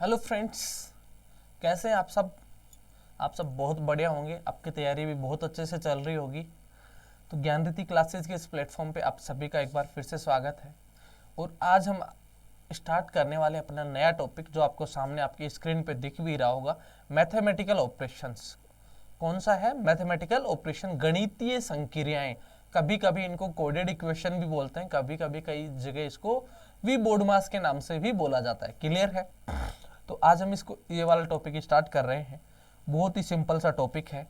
Hello friends, कैसे हैं आप सब बहुत बढ़िया होंगे। आपकी तैयारी भी बहुत अच्छे से चल रही होगी। तो ज्ञानरीति क्लासेस के इस प्लेटफॉर्म पे आप सभी का एक बार फिर से स्वागत है। और आज हम स्टार्ट करने वाले अपना नया टॉपिक, जो आपको सामने आपकी स्क्रीन पे दिख भी रहा होगा, मैथमेटिकल ऑपरेशंस। कौन सा है? मैथमेटिकल ऑपरेशन, गणितीय संक्रियाएं। कभी कभी इनको कोडेड इक्वेशन भी बोलते हैं, कभी कभी कई जगह इसको वी बोर्ड मास के नाम से भी बोला जाता है। क्लियर है? तो आज हम इसको ये वाला टॉपिक स्टार्ट कर रहे हैं। बहुत ही सिंपल सा टॉपिक है।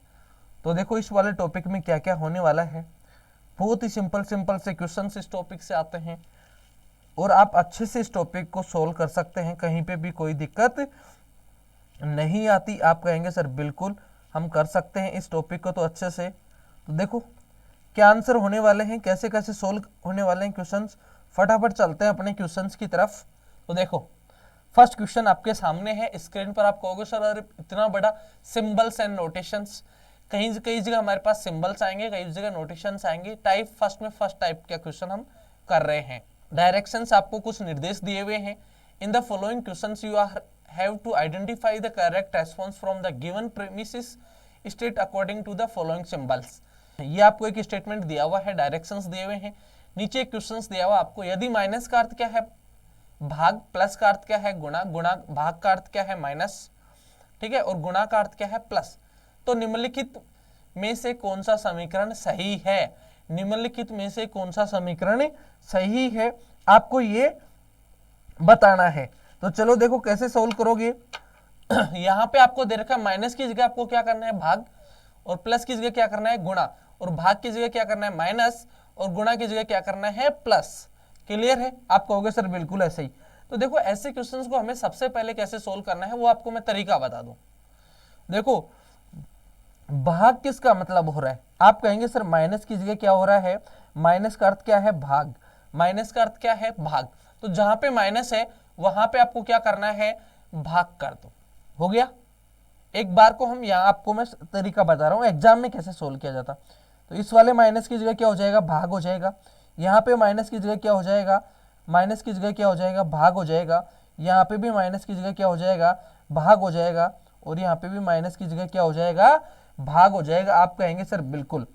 तो देखो इस वाले टॉपिक में क्या क्या होने वाला है। बहुत ही सिंपल सिंपल से क्वेश्चन इस टॉपिक से आते हैं और आप अच्छे से इस टॉपिक को सोल्व कर सकते हैं। कहीं पे भी कोई दिक्कत नहीं आती। आप कहेंगे सर बिल्कुल हम कर सकते हैं इस टॉपिक को तो अच्छे से। तो देखो क्या आंसर होने वाले हैं, कैसे कैसे सोल्व होने वाले हैं क्वेश्चंस। फटाफट चलते हैं अपने क्वेश्चंस की तरफ। तो देखो फर्स्ट क्वेश्चन आपके सामने है स्क्रीन पर। आप कहोगे सर अरे इतना बड़ा सिंबल्स एंड नोटेशंस, कहीं कई जगह हमारे पास सिंबल्स आएंगे, कई जगह नोटेशंस आएंगे। टाइप फर्स्ट टाइप का क्वेश्चन हम कर रहे हैं। डायरेक्शंस आपको कुछ निर्देश दिए हुए हैं। In the following questions you are have to identify the correct response from the given premises state according to the following symbols. ये आपको एक स्टेटमेंट दिया हुआ है, डायरेक्शंस दिए हुए हैं। नीचे क्वेश्चंस दिया हुआ आपको, यदि माइनस का अर्थ क्या है भाग, प्लस का अर्थ क्या है गुणा, गुणा भाग का अर्थ क्या है माइनस, ठीक है, और गुणा का अर्थ क्या है प्लस। तो निम्नलिखित में से कौन सा समीकरण सही है? निम्नलिखित में से कौन सा समीकरण सही है, आपको ये बताना है। तो चलो देखो कैसे सोल्व करोगे। यहाँ पे आपको दे रखा है माइनस की जगह आपको क्या करना है भाग, और प्लस की जगह क्या करना है गुणा, और भाग की जगह क्या करना है माइनस, और गुणा की जगह क्या करना है प्लस। क्लियर है? आप कहोगे सर बिल्कुल ऐसे ही। तो देखो ऐसे क्वेश्चंस को हमें सबसे पहले कैसे सोल्व करना है वो आपको मैं तरीका बता दूं। देखो भाग किसका मतलब हो रहा है, आप कहेंगे सर माइनस की जगह क्या हो रहा है, माइनस का अर्थ क्या है भाग, माइनस का अर्थ क्या है भाग। तो जहां पे माइनस है वहां पे आपको क्या करना है भाग कर दो। हो गया। एक बार को हम यहाँ आपको मैं तरीका बता रहा हूँ एग्जाम में कैसे सोल्व किया जाता। तो इस वाले माइनस की जगह क्या हो जाएगा भाग हो जाएगा। यहाँ पे माइनस की जगह क्या हो जाएगा, माइनस की जगह क्या हो जाएगा भाग हो जाएगा। यहाँ पे भी माइनस की जगह क्या हो जाएगा भाग हो जाएगा, और यहाँ पे भी माइनस की जगह क्या हो जाएगा भाग हो जाएगा। आप कहेंगे सर बिल्कुल।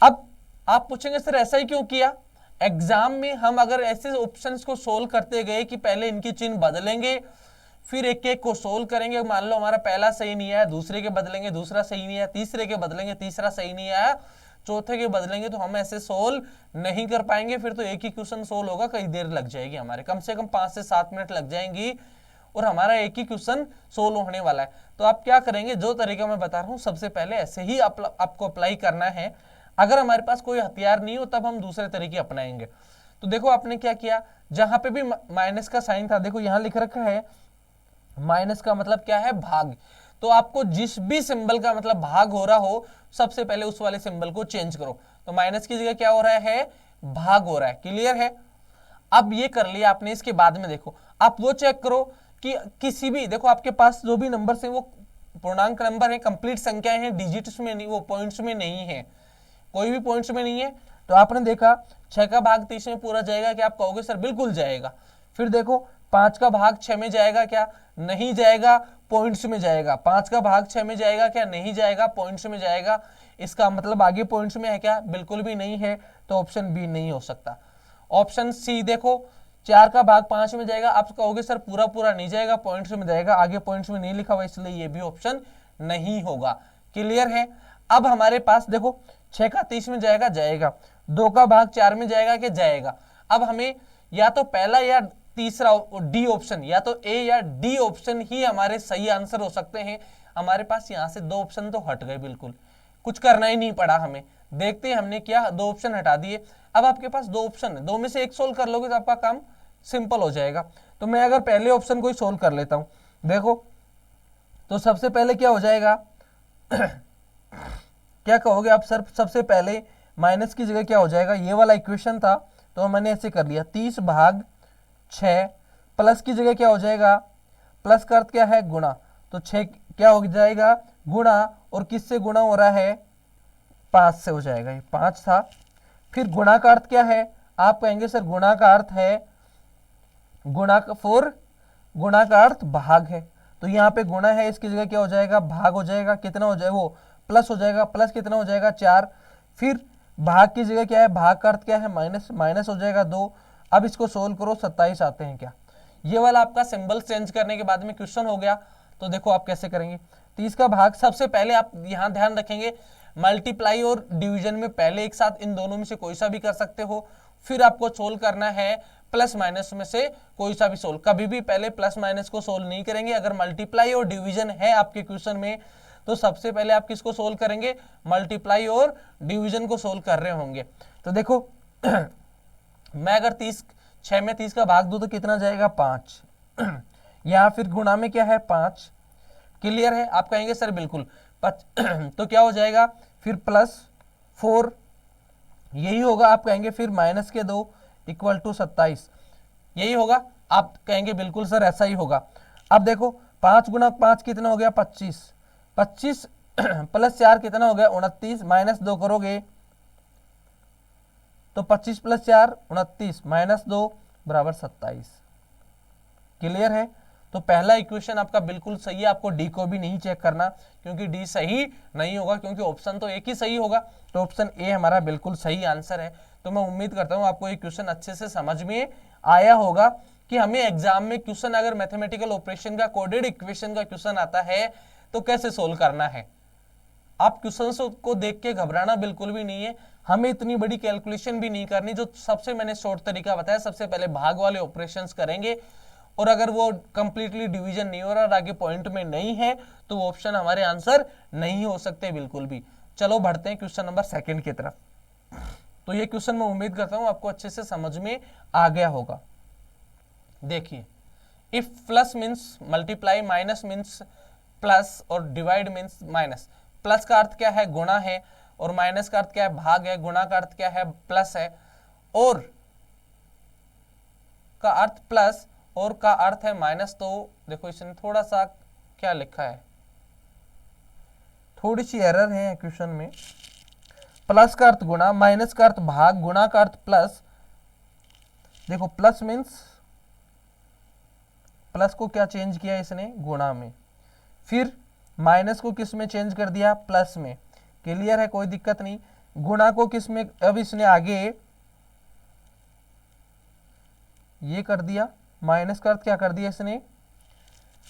अब आप पूछेंगे सर ऐसा ही क्यों किया? एग्जाम में हम अगर ऐसे ऑप्शंस को सोल्व करते गए कि पहले इनकी चिन्ह बदलेंगे, फिर एक एक को सोल्व करेंगे, मान लो हमारा पहला सही नहीं आया, दूसरे के बदलेंगे, दूसरा सही नहीं आया, तीसरे के बदलेंगे, तीसरा सही नहीं आया, चौथे के बदलेंगे, तो हम ऐसे सोल्व नहीं कर पाएंगे। फिर तो एक ही क्वेश्चन सोल्व होगा, कई देर लग जाएगी, हमारे कम से कम 5 से 7 मिनट लग जाएंगी, और हमारा एक ही क्वेश्चन सोल्व होने वाला है। तो आप क्या करेंगे, जो तरीका मैं बता रहा हूं सबसे पहले ऐसे ही आपको अप्लाई करना है। अगर हमारे पास कोई हथियार नहीं हो तब हम दूसरे तरीके अपनाएंगे। तो देखो आपने क्या किया, जहां पे भी माइनस का साइन था, देखो यहां लिख रखा है माइनस का मतलब क्या है भाग। तो आपको जिस भी सिंबल का मतलब भाग हो रहा हो, सबसे पहले उस वाले सिंबल को चेंज करो। तो माइनस की जगह क्या हो रहा है भाग हो रहा है। क्लियर है? अब ये कर लिया आपने, इसके बाद में देखो आप वो चेक करो कि किसी भी, देखो आपके पास जो भी नंबर है वो पूर्णांक नंबर है, कंप्लीट संख्याएं हैं, डिजिट्स में नहीं, वो पॉइंट्स में नहीं है, कोई भी पॉइंट्स में नहीं है। तो आपने देखा 6 का भाग 30 में पूरा जाएगा क्या? आप कहोगे सर बिल्कुल जाएगा। फिर देखो 5 का भाग 6 में जाएगा क्या? नहीं जाएगा, पॉइंट्स में जाएगा। 5 का भाग 6 में जाएगा क्या? नहीं जाएगा, पॉइंट्स में जाएगा। इसका मतलब आगे पॉइंट्स में है क्या? बिल्कुल भी नहीं है। तो ऑप्शन बी नहीं हो सकता। ऑप्शन सी देखो 4 का भाग 5 में जाएगा, आप कहोगे सर पूरा पूरा नहीं जाएगा, पॉइंट्स में जाएगा, आगे पॉइंट्स में नहीं लिखा हुआ, इसलिए ये भी ऑप्शन नहीं होगा। क्लियर है? अब हमारे पास देखो 6 का 30 में जाएगा, जाएगा। 2 का भाग 4 में जाएगा कि जाएगा। अब हमें या तो पहला या तीसरा डी ऑप्शन, या तो ए या डी ऑप्शन ही हमारे सही आंसर हो सकते हैं। हमारे पास यहां से 2 ऑप्शन तो हट गए, बिल्कुल कुछ करना ही नहीं पड़ा हमें। देखते हैं हमने क्या 2 ऑप्शन हटा दिए। अब आपके पास 2 ऑप्शन है, 2 में से एक सोल्व कर लोगे तो आपका काम सिंपल हो जाएगा। तो मैं अगर पहले ऑप्शन को ही सोल्व कर लेता हूं, देखो तो सबसे पहले क्या हो जाएगा क्या कहोगे आप सर? सबसे पहले माइनस की जगह क्या हो जाएगा, ये वाला इक्वेशन था तो मैंने ऐसे कर लिया 30 भाग 6, प्लस की जगह क्या हो जाएगा, प्लस का अर्थ क्या है गुणा, तो 6 क्या हो जाएगा गुणा, और किससे गुणा हो रहा है 5 से हो जाएगा, ये 5 था। फिर गुणा का अर्थ क्या है, आप कहेंगे सर गुणा का अर्थ है गुणा का 4 गुणा का अर्थ भाग है, तो यहाँ पे गुणा है, इसकी जगह क्या हो जाएगा, भाग हो जाएगा। कितना हो जाएगा, वो प्लस हो जाएगा, प्लस कितना हो जाएगा, 4। फिर भाग की जगह क्या है, भाग का अर्थ क्या है, माइनस, माइनस हो जाएगा 2। अब इसको सोल्व करो, 27 आते हैं क्या। ये वाला आपका सिंबल चेंज करने के बाद में क्वेश्चन हो गया। तो देखो आप कैसे करेंगे। 30 का भाग, सबसे पहले आप यहाँ ध्यान रखेंगे मल्टीप्लाई और डिवीजन में पहले एक साथ इन दोनों में से कोई सा भी कर सकते हो। फिर आपको सोल्व करना है प्लस माइनस में से कोई सा भी सोल्व। कभी भी पहले प्लस माइनस को सोल्व नहीं करेंगे। अगर मल्टीप्लाई और डिवीजन है आपके क्वेश्चन में तो सबसे पहले आप किसको सोल्व करेंगे, मल्टीप्लाई और डिवीजन को सोल्व कर रहे होंगे। तो देखो मैं अगर 30 6 में 30 का भाग दूं तो कितना जाएगा, 5। यहां फिर गुणा में क्या है, 5। क्लियर है, आप कहेंगे सर बिल्कुल। तो क्या हो जाएगा फिर प्लस 4, यही होगा। आप कहेंगे फिर माइनस के 2 इक्वल टू 27, यही होगा। आप कहेंगे बिल्कुल सर ऐसा ही होगा। अब देखो 5 गुना 5 कितना हो गया, 25। 25 प्लस 4 कितना हो गया, 29। माइनस 2 करोगे तो 25 प्लस 4 29, माइनस 2 बराबर 27। क्लियर है। तो पहला इक्वेशन आपका बिल्कुल सही है, आपको डी को भी नहीं चेक करना क्योंकि डी सही नहीं होगा, क्योंकि ऑप्शन तो एक ही सही होगा। तो ऑप्शन ए हमारा बिल्कुल सही आंसर है। तो मैं उम्मीद करता हूं आपको ये क्वेश्चन अच्छे से समझ में आया होगा कि हमें एग्जाम में क्वेश्चन अगर मैथमेटिकल ऑपरेशन का कोडेड इक्वेशन का क्वेश्चन आता है तो कैसे सोल्व करना है। आप क्वेश्चन को देख के घबराना बिल्कुल भी नहीं है। हमें इतनी बड़ी कैलकुलेशन भी नहीं करनी। जो सबसे मैंने शॉर्ट तरीका बताया, सबसे पहले भाग वाले ऑपरेशंस करेंगे और अगर वो कंप्लीटली डिवीजन नहीं हो रहा और आगे पॉइंट में नहीं है तो वो ऑप्शन हमारे आंसर नहीं हो सकते बिल्कुल भी। चलो बढ़ते हैं क्वेश्चन नंबर 2 की तरफ। तो ये क्वेश्चन मैं उम्मीद करता हूं आपको अच्छे से समझ में आ गया होगा। देखिए, if plus means multiply, minus means plus और डिवाइड मीन्स माइनस। प्लस का अर्थ क्या है, गुणा है, और माइनस का अर्थ क्या है, भाग है। गुणा का अर्थ क्या है, प्लस है, और का अर्थ प्लस और का अर्थ है माइनस। तो देखो इसने थोड़ा सा क्या लिखा है, थोड़ी सी एरर है क्वेश्चन में। प्लस का अर्थ गुणा, माइनस का अर्थ भाग, गुणा का अर्थ प्लस। देखो प्लस मीन्स प्लस को क्या चेंज किया इसने, गुणा में। फिर माइनस को किस में चेंज कर दिया, प्लस में। क्लियर है, कोई दिक्कत नहीं। गुणा को किस में, अब इसने आगे ये कर दिया, माइनस का अर्थ क्या कर दिया इसने,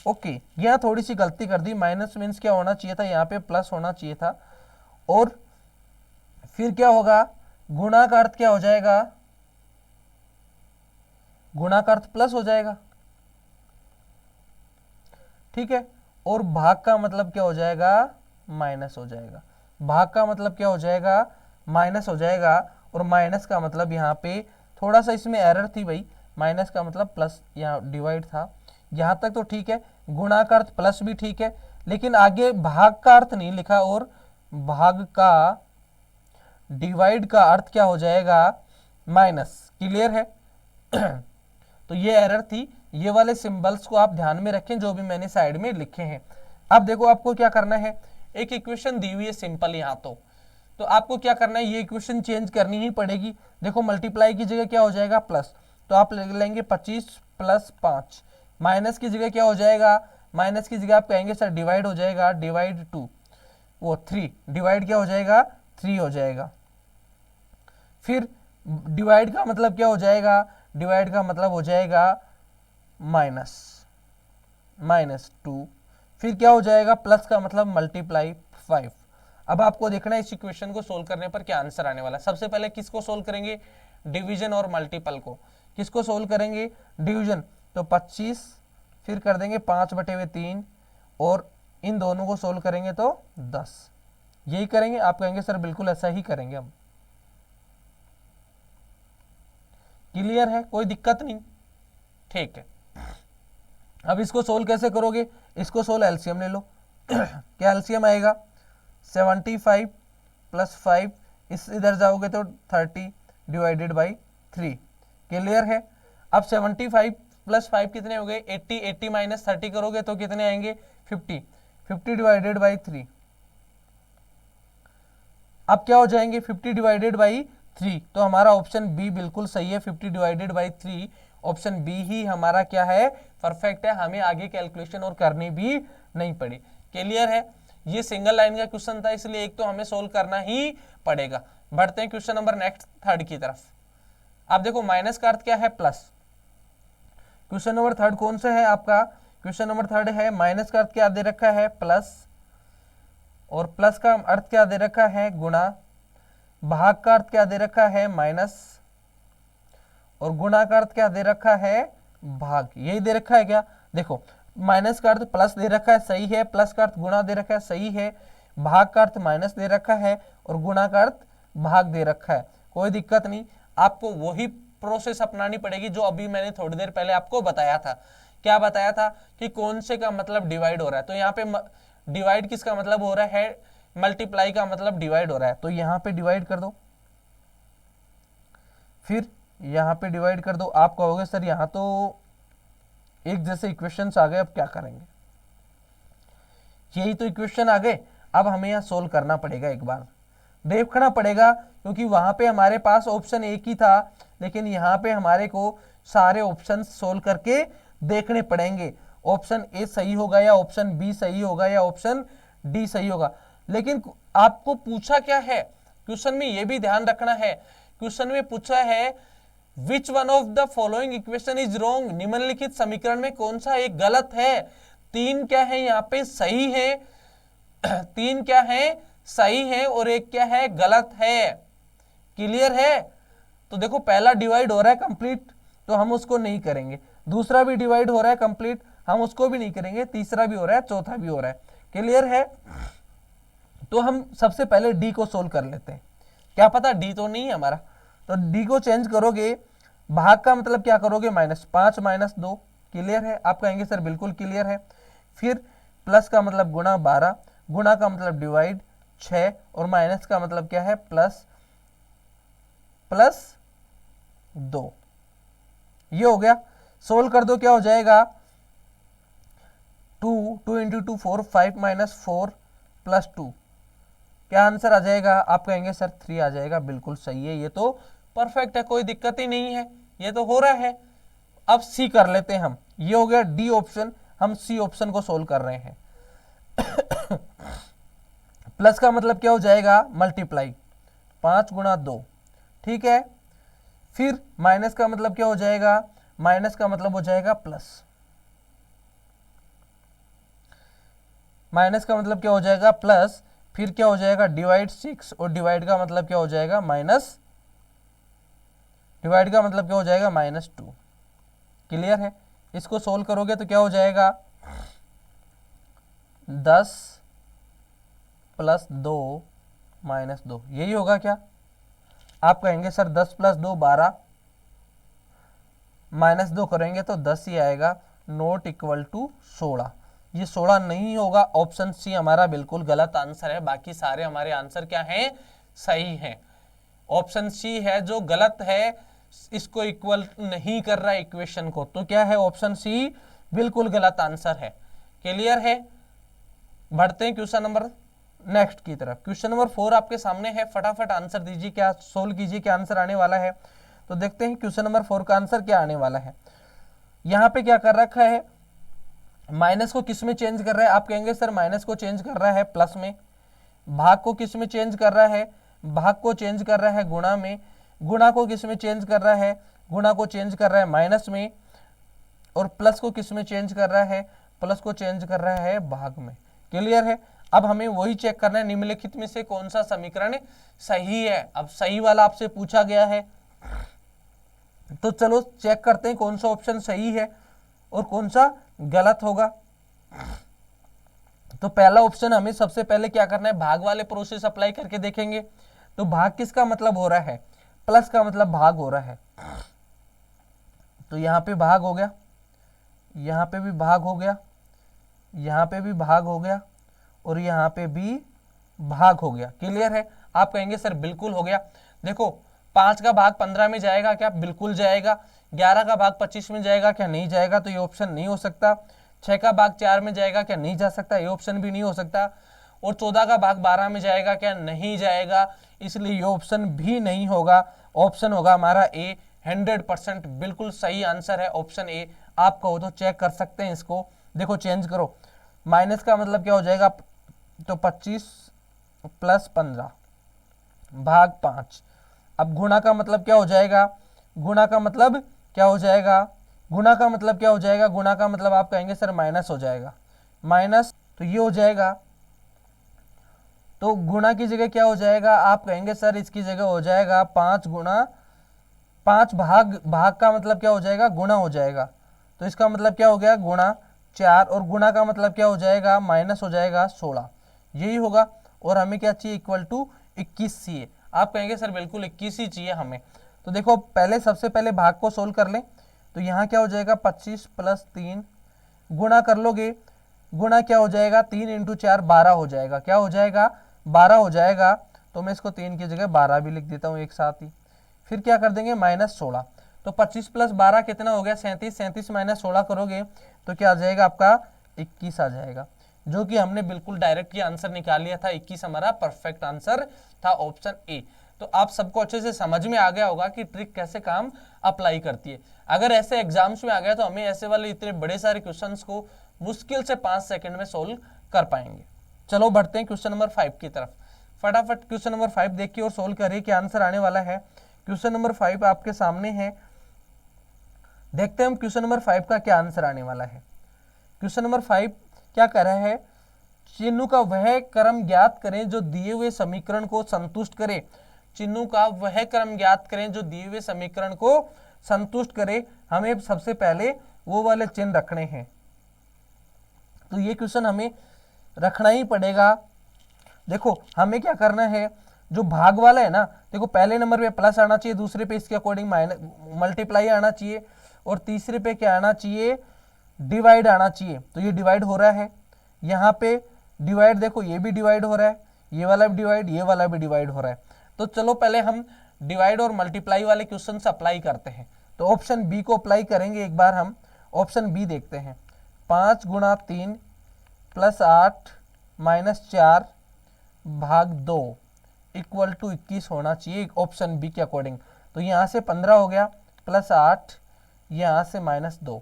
ओके। यहां थोड़ी सी गलती कर दी। माइनस मीन्स क्या होना चाहिए था, यहाँ पे प्लस होना चाहिए था। और फिर क्या होगा, गुणा का अर्थ क्या हो जाएगा, गुणा का अर्थ प्लस हो जाएगा, ठीक है। और भाग का मतलब क्या हो जाएगा, माइनस हो जाएगा। भाग का मतलब क्या हो जाएगा, माइनस हो जाएगा। और माइनस का मतलब यहाँ पे थोड़ा सा इसमें एरर थी भाई, माइनस का मतलब प्लस, यहाँ डिवाइड था। यहाँ तक तो ठीक है, गुणा का अर्थ प्लस भी ठीक है, लेकिन आगे भाग का अर्थ नहीं लिखा। और भाग का, डिवाइड का अर्थ क्या हो जाएगा, माइनस। क्लियर है। तो ये एरर थी। ये वाले सिंबल्स को आप ध्यान में रखें जो भी मैंने साइड में लिखे हैं। अब देखो आपको क्या करना है, एक इक्वेशन दी हुई है सिंपल यहाँ तो आपको क्या करना है, ये इक्वेशन चेंज करनी ही पड़ेगी। देखो मल्टीप्लाई की जगह क्या हो जाएगा, प्लस, तो आप लेंगे 25 प्लस 5। माइनस की जगह क्या हो जाएगा, माइनस की जगह आप कहेंगे सर डिवाइड हो जाएगा, डिवाइड 2, वो 3, डिवाइड क्या हो जाएगा, 3 हो जाएगा। फिर डिवाइड का मतलब क्या हो जाएगा, डिवाइड का मतलब हो जाएगा माइनस, माइनस 2। फिर क्या हो जाएगा, प्लस का मतलब मल्टीप्लाई 5। अब आपको देखना है इस इक्वेशन को सोल्व करने पर क्या आंसर आने वाला है। सबसे पहले किसको सोल्व करेंगे, डिवीजन और मल्टीपल को। किसको सोल्व करेंगे, डिवीजन, तो 25, फिर कर देंगे 5/3, और इन दोनों को सोल्व करेंगे तो 10। यही करेंगे। आप कहेंगे सर बिल्कुल ऐसा ही करेंगे हम। क्लियर है, कोई दिक्कत नहीं, ठीक है। अब इसको सोल्व कैसे करोगे, इसको सोल्व एलसीएम ले लो। क्या एलसीएम आएगा, 75 प्लस 5, इस इधर जाओगे तो 30 डिवाइडेड बाई 3। क्लियर है। अब 75 प्लस 5 कितने हो गए, 80, 80 माइनस 30 करोगे तो कितने आएंगे, 50, 50 डिवाइडेड बाई 3। अब क्या हो जाएंगे, 50 डिवाइडेड बाई 3, तो हमारा ऑप्शन बी बिल्कुल सही है। 50 डिवाइडेड बाई 3 ऑप्शन बी ही हमारा क्या है, परफेक्ट है, हमें आगे कैलकुलेशन और करनी भी नहीं पड़ी। क्लियर है, ये सिंगल लाइन का क्वेश्चन था, इसलिए एक तो हमें सोल्व करना ही पड़ेगा। बढ़ते हैं क्वेश्चन नंबर नेक्स्ट थर्ड की तरफ। आप देखो माइनस का अर्थ क्या है, प्लस। क्वेश्चन नंबर थर्ड कौन सा है आपका, क्वेश्चन नंबर थर्ड है माइनस का अर्थ क्या दे रखा है, प्लस, और प्लस का अर्थ क्या दे रखा है, गुणा, भाग का अर्थ क्या दे रखा है, माइनस, और गुणा का अर्थ क्या दे रखा है, भाग। यही दे रखा है क्या, देखो माइनस का अर्थ प्लस दे रखा है, सही है, प्लस का अर्थ गुणा दे रखा है, सही है, भाग का अर्थ माइनस दे रखा है, और गुणा का अर्थ भाग दे रखा है, कोई दिक्कत नहीं। आपको वही प्रोसेस अपनानी पड़ेगी जो अभी मैंने थोड़ी देर पहले आपको बताया था। क्या बताया था कि कौन से का मतलब डिवाइड हो रहा है, तो यहाँ पे डिवाइड किसका मतलब हो रहा है, मल्टीप्लाई का मतलब डिवाइड हो रहा है, तो यहाँ पे डिवाइड कर दो, फिर यहाँ पे डिवाइड कर दो। आप कहोगे सर यहाँ तो एक जैसे इक्वेशंस आ गए, अब क्या करेंगे, यही तो इक्वेशन आ गए, अब हमें यहाँ सोल्व करना पड़ेगा, एक बार देखना पड़ेगा, क्योंकि वहां पे हमारे पास ऑप्शन एक ही था, लेकिन यहाँ पे हमारे को सारे ऑप्शन सोल्व करके देखने पड़ेंगे, ऑप्शन ए सही होगा या ऑप्शन बी सही होगा या ऑप्शन डी सही होगा। लेकिन आपको पूछा क्या है क्वेश्चन में, ये भी ध्यान रखना है, क्वेश्चन में पूछा है which one of the following equation is wrong, निम्नलिखित समीकरण में कौन सा एक गलत है। तीन क्या है यहाँ पे सही है, तीन क्या है सही है, और एक क्या है गलत है। क्लियर है, तो देखो पहला डिवाइड हो रहा है कंप्लीट, तो हम उसको नहीं करेंगे, दूसरा भी डिवाइड हो रहा है कंप्लीट, हम उसको भी नहीं करेंगे, तीसरा भी हो रहा है, चौथा भी हो रहा है। क्लियर है, तो हम सबसे पहले डी को सोल्व कर लेते हैं, क्या पता डी तो नहीं है हमारा, तो डी को चेंज करोगे, भाग का मतलब क्या करोगे, -5 -2। क्लियर है, आप कहेंगे सर बिल्कुल क्लियर है। फिर प्लस का मतलब गुणा 12, गुणा का मतलब डिवाइड 6, और माइनस का मतलब क्या है, प्लस 2। ये हो गया, सोल्व कर दो, क्या हो जाएगा, 2 × 2 4, 5 - 4 + 2, क्या आंसर आ जाएगा, आप कहेंगे सर 3 आ जाएगा, बिल्कुल सही है, ये तो परफेक्ट है, कोई दिक्कत ही नहीं है, ये तो हो रहा है। अब सी कर लेते हैं हम, ये हो गया डी ऑप्शन, हम सी ऑप्शन को सोल्व कर रहे हैं। प्लस का मतलब क्या हो जाएगा, मल्टीप्लाई, 5 × 2, ठीक है। फिर माइनस का मतलब क्या हो जाएगा, माइनस का मतलब हो जाएगा प्लस, माइनस का मतलब क्या हो जाएगा प्लस, फिर क्या हो जाएगा डिवाइड 6, और डिवाइड का मतलब क्या हो जाएगा माइनस, डिवाइड का मतलब क्या हो जाएगा -2। क्लियर है, इसको सोल्व करोगे तो क्या हो जाएगा, 10 + 2 - 2, यही होगा क्या, आप कहेंगे सर 10 + 2 12, -2 करेंगे तो 10 ही आएगा, नॉट इक्वल टू 16। ये 16 नहीं होगा, ऑप्शन सी हमारा बिल्कुल गलत आंसर है, बाकी सारे हमारे आंसर क्या हैं, सही हैं। ऑप्शन सी है जो गलत है, इसको इक्वल नहीं कर रहा है इक्वेशन को, तो क्या है ऑप्शन सी बिल्कुल गलत आंसर है। क्लियर है, बढ़ते हैं क्वेश्चन नंबर नेक्स्ट की तरफ। क्वेश्चन नंबर 4 आपके सामने है, फटाफट आंसर दीजिए, क्या सोल्व कीजिए, क्या आंसर आने वाला है। तो देखते हैं क्वेश्चन नंबर 4 का आंसर क्या आने वाला है। यहाँ पे क्या कर रखा है, माइनस को किस में चेंज कर रहा है, आप कहेंगे सर माइनस को चेंज कर रहा है प्लस में, भाग को किस में चेंज कर रहा है, भाग को चेंज कर रहा है गुणा में, गुणा को किस में चेंज कर रहा है, गुणा को चेंज कर रहा है माइनस में, और प्लस को किस में चेंज कर रहा है, प्लस को चेंज कर रहा है भाग में। क्लियर है, अब हमें वही चेक करना है निम्नलिखित में से कौन सा समीकरण सही है। अब सही वाला आपसे पूछा गया है, तो चलो चेक करते हैं कौन सा ऑप्शन सही है और कौन सा गलत होगा। तो पहला ऑप्शन हमें सबसे पहले क्या करना है, भाग वाले प्रोसेस अप्लाई करके देखेंगे। तो भाग किसका मतलब हो रहा है, प्लस का मतलब भाग हो रहा है, तो यहाँ पे भाग हो गया, यहाँ पे भी भाग हो गया, यहाँ पे भी भाग हो गया, और यहाँ पे भी भाग हो गया। क्लियर है, आप कहेंगे सर बिल्कुल हो गया। देखो 5 का भाग 15 में जाएगा क्या, बिल्कुल जाएगा। 11 का भाग 25 में जाएगा क्या, नहीं जाएगा, तो ये ऑप्शन नहीं हो सकता। 6 का भाग 4 में जाएगा क्या, नहीं जा सकता, ये ऑप्शन भी नहीं हो सकता। और 14 का भाग 12 में जाएगा क्या, नहीं जाएगा, इसलिए ये ऑप्शन भी नहीं होगा। ऑप्शन होगा हमारा ए, 100% बिल्कुल सही आंसर है ऑप्शन ए। आप कहो तो चेक कर सकते हैं इसको, देखो चेंज करो। माइनस का मतलब क्या हो जाएगा, तो 25 प्लस 15 भाग 5। अब गुणा का मतलब क्या हो जाएगा, गुणा का मतलब क्या हो जाएगा, गुणा का मतलब क्या हो जाएगा, गुणा का मतलब आप कहेंगे सर माइनस हो जाएगा, माइनस तो ये हो जाएगा। तो गुणा की जगह क्या हो जाएगा, आप कहेंगे सर इसकी जगह हो जाएगा 5 गुणा 5 भाग, भाग का मतलब क्या हो जाएगा, गुणा हो जाएगा। तो इसका मतलब क्या हो गया, गुणा 4, और गुणा का मतलब क्या हो जाएगा, माइनस हो जाएगा 16, यही होगा। और हमें क्या चाहिए, इक्वल टू 21 चाहिए। आप कहेंगे सर बिल्कुल 21 ही चाहिए हमें। तो देखो पहले सबसे पहले भाग को सोल्व कर लें। तो यहाँ क्या हो जाएगा, 25 प्लस 3 गुणा कर लोगे, गुणा क्या हो जाएगा, 3 इंटू 4 12 हो जाएगा, क्या हो जाएगा, 12 हो जाएगा। तो मैं इसको 3 की जगह 12 भी लिख देता हूँ एक साथ ही। फिर क्या कर देंगे, माइनस 16। तो 25 प्लस 12 कितना हो गया, 37, 37 माइनस 16 करोगे तो क्या आ जाएगा आपका 21 आ जाएगा, जो कि हमने बिल्कुल डायरेक्ट ये आंसर निकाल लिया था। 21 हमारा परफेक्ट आंसर था, ऑप्शन ए। तो आप सबको अच्छे से समझ में आ गया होगा कि ट्रिक कैसे काम अप्लाई करती है। अगर ऐसे एग्जाम्स में आ गया तो हमें ऐसे वाले इतने बड़े सारे क्वेश्चंस को मुश्किल से 5 सेकंड में सोल्व कर पाएंगे। चलो बढ़ते हैं क्वेश्चन नंबर 5 की तरफ। फटाफट क्वेश्चन नंबर 5 देखिए और सोल्व करिए कि आंसर आने वाला है। क्वेश्चन नंबर 5 आपके सामने है, देखते हैं हम क्वेश्चन नंबर 5 का क्या आंसर आने वाला है। क्वेश्चन नंबर 5 क्या कर रहा है, चिन्ह का वह क्रम ज्ञात करें जो दिए हुए समीकरण को संतुष्ट करे। चिन्ह का वह क्रम ज्ञात करें जो दिए हुए समीकरण को संतुष्ट करे। हमें सबसे पहले वो वाले चिन्ह रखने हैं, तो ये क्वेश्चन हमें रखना ही पड़ेगा। देखो हमें क्या करना है, जो भाग वाला है ना, देखो पहले नंबर पे प्लस आना चाहिए, दूसरे पे इसके अकॉर्डिंग माइनस मल्टीप्लाई आना चाहिए, और तीसरे पे क्या आना चाहिए, डिवाइड आना चाहिए। तो ये डिवाइड हो रहा है, यहाँ पे डिवाइड, देखो ये भी डिवाइड हो रहा है, ये वाला भी डिवाइड, ये वाला भी डिवाइड हो रहा है। तो चलो पहले हम डिवाइड और मल्टीप्लाई वाले क्वेश्चन से अप्लाई करते हैं। तो ऑप्शन बी को अप्लाई करेंगे एक बार हम। ऑप्शन बी देखते हैं, 5 गुणा 3 प्लस 8 माइनस 4 भाग 2 इक्वल टू 21 होना चाहिए ऑप्शन बी के अकॉर्डिंग। तो यहाँ से 15 हो गया प्लस 8, यहाँ से माइनस 2।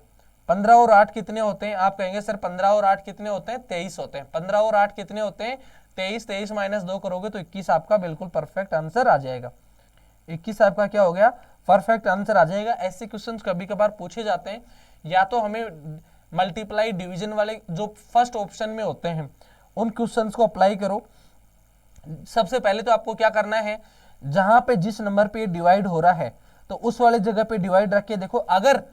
15 और 8 कितने होते हैं, आप कहेंगे सर 15 और 8 कितने होते हैं, 23 होते हैं। 15 और 8 कितने होते हैं, 23। 23 माइनस 2 करोगे तो 21 आपका बिल्कुल परफेक्ट आंसर आ जाएगा। 21 आपका क्या हो गया, परफेक्ट आंसर आ जाएगा। ऐसे क्वेश्चंस कभी कभार पूछे जाते हैं, या तो हमें मल्टीप्लाई डिवीजन वाले जो फर्स्ट ऑप्शन में होते हैं उन क्वेश्चंस को अप्लाई करो। सबसे पहले तो आपको क्या करना है, जहां पे जिस नंबर पे डिवाइड हो रहा है तो उस वाले जगह पे डिवाइड रख के देखो। अगर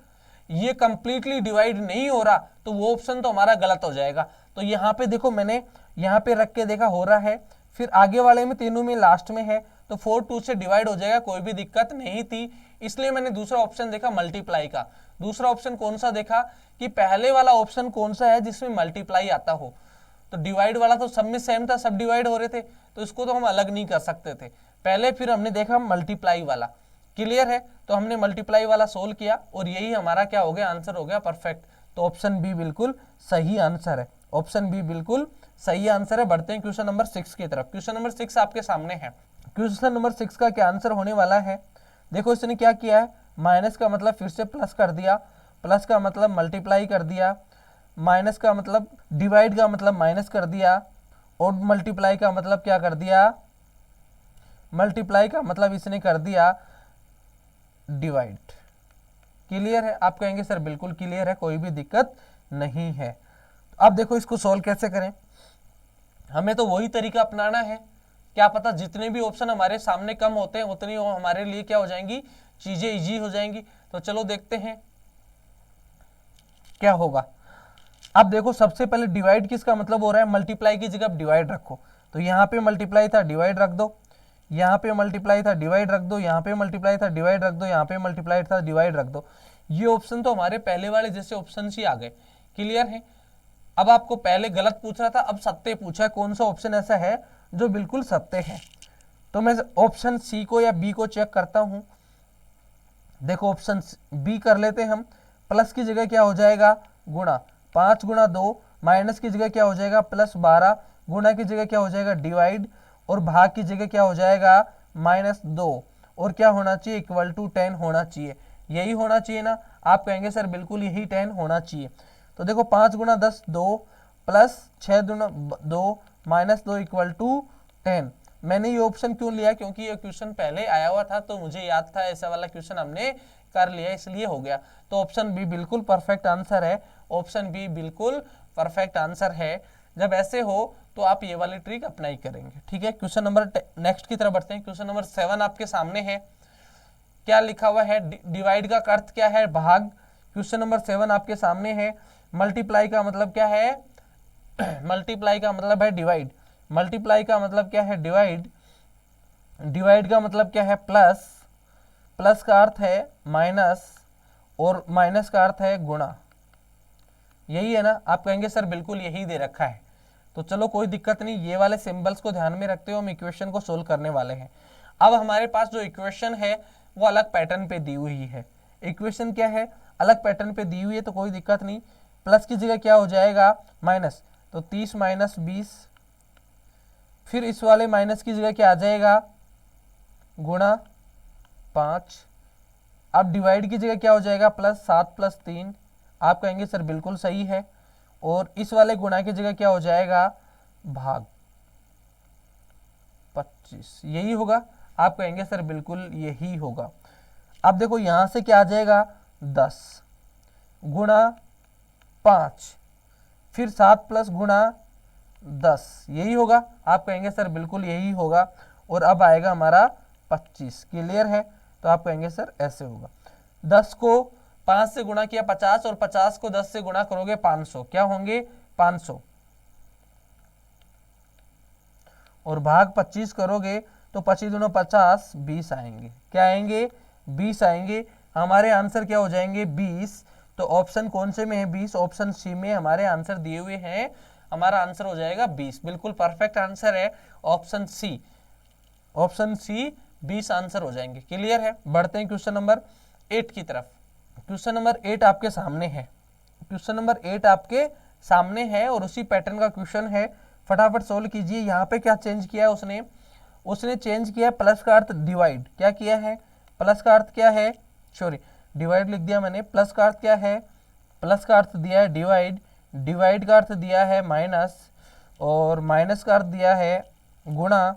ये कंप्लीटली डिवाइड नहीं हो रहा तो वो ऑप्शन तो हमारा गलत हो जाएगा। तो यहाँ पे देखो मैंने यहाँ पे रख के देखा हो रहा है, फिर आगे वाले में तीनों में लास्ट में है तो 4 2 से डिवाइड हो जाएगा, कोई भी दिक्कत नहीं थी। इसलिए मैंने दूसरा ऑप्शन देखा मल्टीप्लाई का। दूसरा ऑप्शन कौन सा देखा कि पहले वाला ऑप्शन कौन सा है जिसमें मल्टीप्लाई आता हो। तो डिवाइड वाला तो सब में सेम था, सब डिवाइड हो रहे थे, तो इसको तो हम अलग नहीं कर सकते थे पहले। फिर हमने देखा मल्टीप्लाई वाला, क्लियर है, तो हमने मल्टीप्लाई वाला सोल्व किया और यही हमारा क्या हो गया, आंसर हो गया परफेक्ट। तो ऑप्शन बी बिल्कुल सही आंसर है, ऑप्शन बी बिल्कुल सही आंसर है। बढ़ते हैं क्वेश्चन नंबर 6 की तरफ। क्वेश्चन नंबर 6 आपके सामने है। क्वेश्चन नंबर 6 का क्या आंसर होने वाला है, देखो इसने क्या किया है, माइनस का मतलब फिर से प्लस कर दिया, प्लस का मतलब मल्टीप्लाई कर दिया, माइनस का मतलब डिवाइड का मतलब माइनस कर दिया, और मल्टीप्लाई का मतलब क्या कर दिया, मल्टीप्लाई का मतलब इसने कर दिया डिवाइड। क्लियर है, आप कहेंगे सर बिल्कुल क्लियर है, कोई भी दिक्कत नहीं है। अब देखो इसको सॉल्व कैसे करें, हमें तो वही तरीका अपनाना है। क्या पता जितने भी ऑप्शन हमारे सामने कम होते हैं उतनी हमारे लिए क्या हो जाएंगी, चीजें इजी हो जाएंगी। तो चलो देखते हैं क्या होगा। अब देखो सबसे पहले डिवाइड किसका मतलब हो रहा है, मल्टीप्लाई की जगह डिवाइड रखो। तो यहाँ पे मल्टीप्लाई था, डिवाइड रख दो, यहाँ पे मल्टीप्लाई था, डिवाइड रख दो, यहाँ पे मल्टीप्लाई था, डिवाइड रख दो, यहाँ पे मल्टीप्लाई था, डिवाइड रख दो। ये ऑप्शन तो हमारे पहले वाले जैसे ऑप्शन ही आ गए, क्लियर है। अब आपको पहले गलत पूछ रहा था, अब सत्य पूछा है, कौन सा ऑप्शन ऐसा है जो बिल्कुल सत्य है। तो मैं ऑप्शन सी को या बी को चेक करता हूं। देखो ऑप्शन बी कर लेते हैं हम। प्लस की जगह क्या हो जाएगा, गुणा, 5 गुणा 2, माइनस की जगह क्या हो जाएगा प्लस 12, गुणा की जगह क्या हो जाएगा डिवाइड, और भाग की जगह क्या हो जाएगा -2, और क्या होना चाहिए, इक्वल टू 10 होना चाहिए। यही होना चाहिए ना, आप कहेंगे सर बिल्कुल यही 10 होना चाहिए। तो देखो 5 गुना 10 2 प्लस 6 गुना 2 माइनस 2 इक्वल टू 10। मैंने ये ऑप्शन क्यों लिया, क्योंकि ये क्वेश्चन पहले आया हुआ था तो मुझे याद था ऐसा वाला क्वेश्चन हमने कर लिया, इसलिए हो गया। तो ऑप्शन बी बिल्कुल परफेक्ट आंसर है, ऑप्शन बी बिल्कुल परफेक्ट आंसर है। जब ऐसे हो तो आप ये वाली ट्रिक अप्लाई करेंगे। ठीक है, क्वेश्चन नंबर नेक्स्ट की तरफ बढ़ते हैं। क्वेश्चन नंबर 7 आपके सामने है। क्या लिखा हुआ है, डिवाइड का अर्थ क्या है, भाग। क्वेश्चन नंबर 7 आपके सामने है। मल्टीप्लाई का मतलब क्या है, मल्टीप्लाई का मतलब है डिवाइड, मल्टीप्लाई का मतलब क्या है डिवाइड, डिवाइड का मतलब क्या है प्लस, प्लस का अर्थ है माइनस और माइनस का अर्थ है गुणा। यही है ना, आप कहेंगे सर बिल्कुल यही दे रखा है। तो चलो कोई दिक्कत नहीं, ये वाले सिंबल्स को ध्यान में रखते हुए हम इक्वेशन को सोल्व करने वाले हैं। अब हमारे पास जो इक्वेशन है वो अलग पैटर्न पे दी हुई है। इक्वेशन क्या है, अलग पैटर्न पे दी हुई है, तो कोई दिक्कत नहीं। प्लस की जगह क्या हो जाएगा माइनस, तो 30 माइनस 20, फिर इस वाले माइनस की जगह क्या आ जाएगा गुणा 5। अब डिवाइड की जगह क्या हो जाएगा प्लस 7 प्लस 3, आप कहेंगे सर बिल्कुल सही है। और इस वाले गुणा की जगह क्या हो जाएगा भाग 25, यही होगा। आप कहेंगे सर बिल्कुल यही होगा। अब देखो यहां से क्या आ जाएगा 10 गुणा 5, फिर 7 प्लस गुणा 10, यही होगा। आप कहेंगे सर बिल्कुल यही होगा। और अब आएगा हमारा 25, क्लियर है। तो आप कहेंगे सर ऐसे होगा, 10 को 5 से गुणा किया 50 और 50 को 10 से गुणा करोगे 500, क्या होंगे 500, और भाग 25 करोगे तो 25 दूना 50, 20 आएंगे। क्या आएंगे 20 आएंगे। हमारे आंसर क्या हो जाएंगे 20। तो ऑप्शन कौन से में है 20, ऑप्शन सी में हमारे आंसर दिए हुए हैं, हमारा आंसर हो जाएगा 20। बिल्कुल परफेक्ट आंसर है option C, option C 20 answer हो जाएंगे। क्लियर है, बढ़ते हैं क्वेश्चन नंबर 8 की तरफ। क्वेश्चन नंबर 8 आपके सामने है, क्वेश्चन नंबर 8 आपके सामने है और उसी पैटर्न का क्वेश्चन है। फटाफट सोल्व कीजिए। यहाँ पे क्या चेंज किया है उसने, उसने चेंज किया प्लस का अर्थ डिवाइड, क्या किया है प्लस का अर्थ क्या है, सॉरी डिवाइड लिख दिया मैंने, प्लस का अर्थ क्या है, प्लस का अर्थ दिया है डिवाइड, डिवाइड का अर्थ दिया है माइनस, और माइनस का अर्थ दिया है गुणा,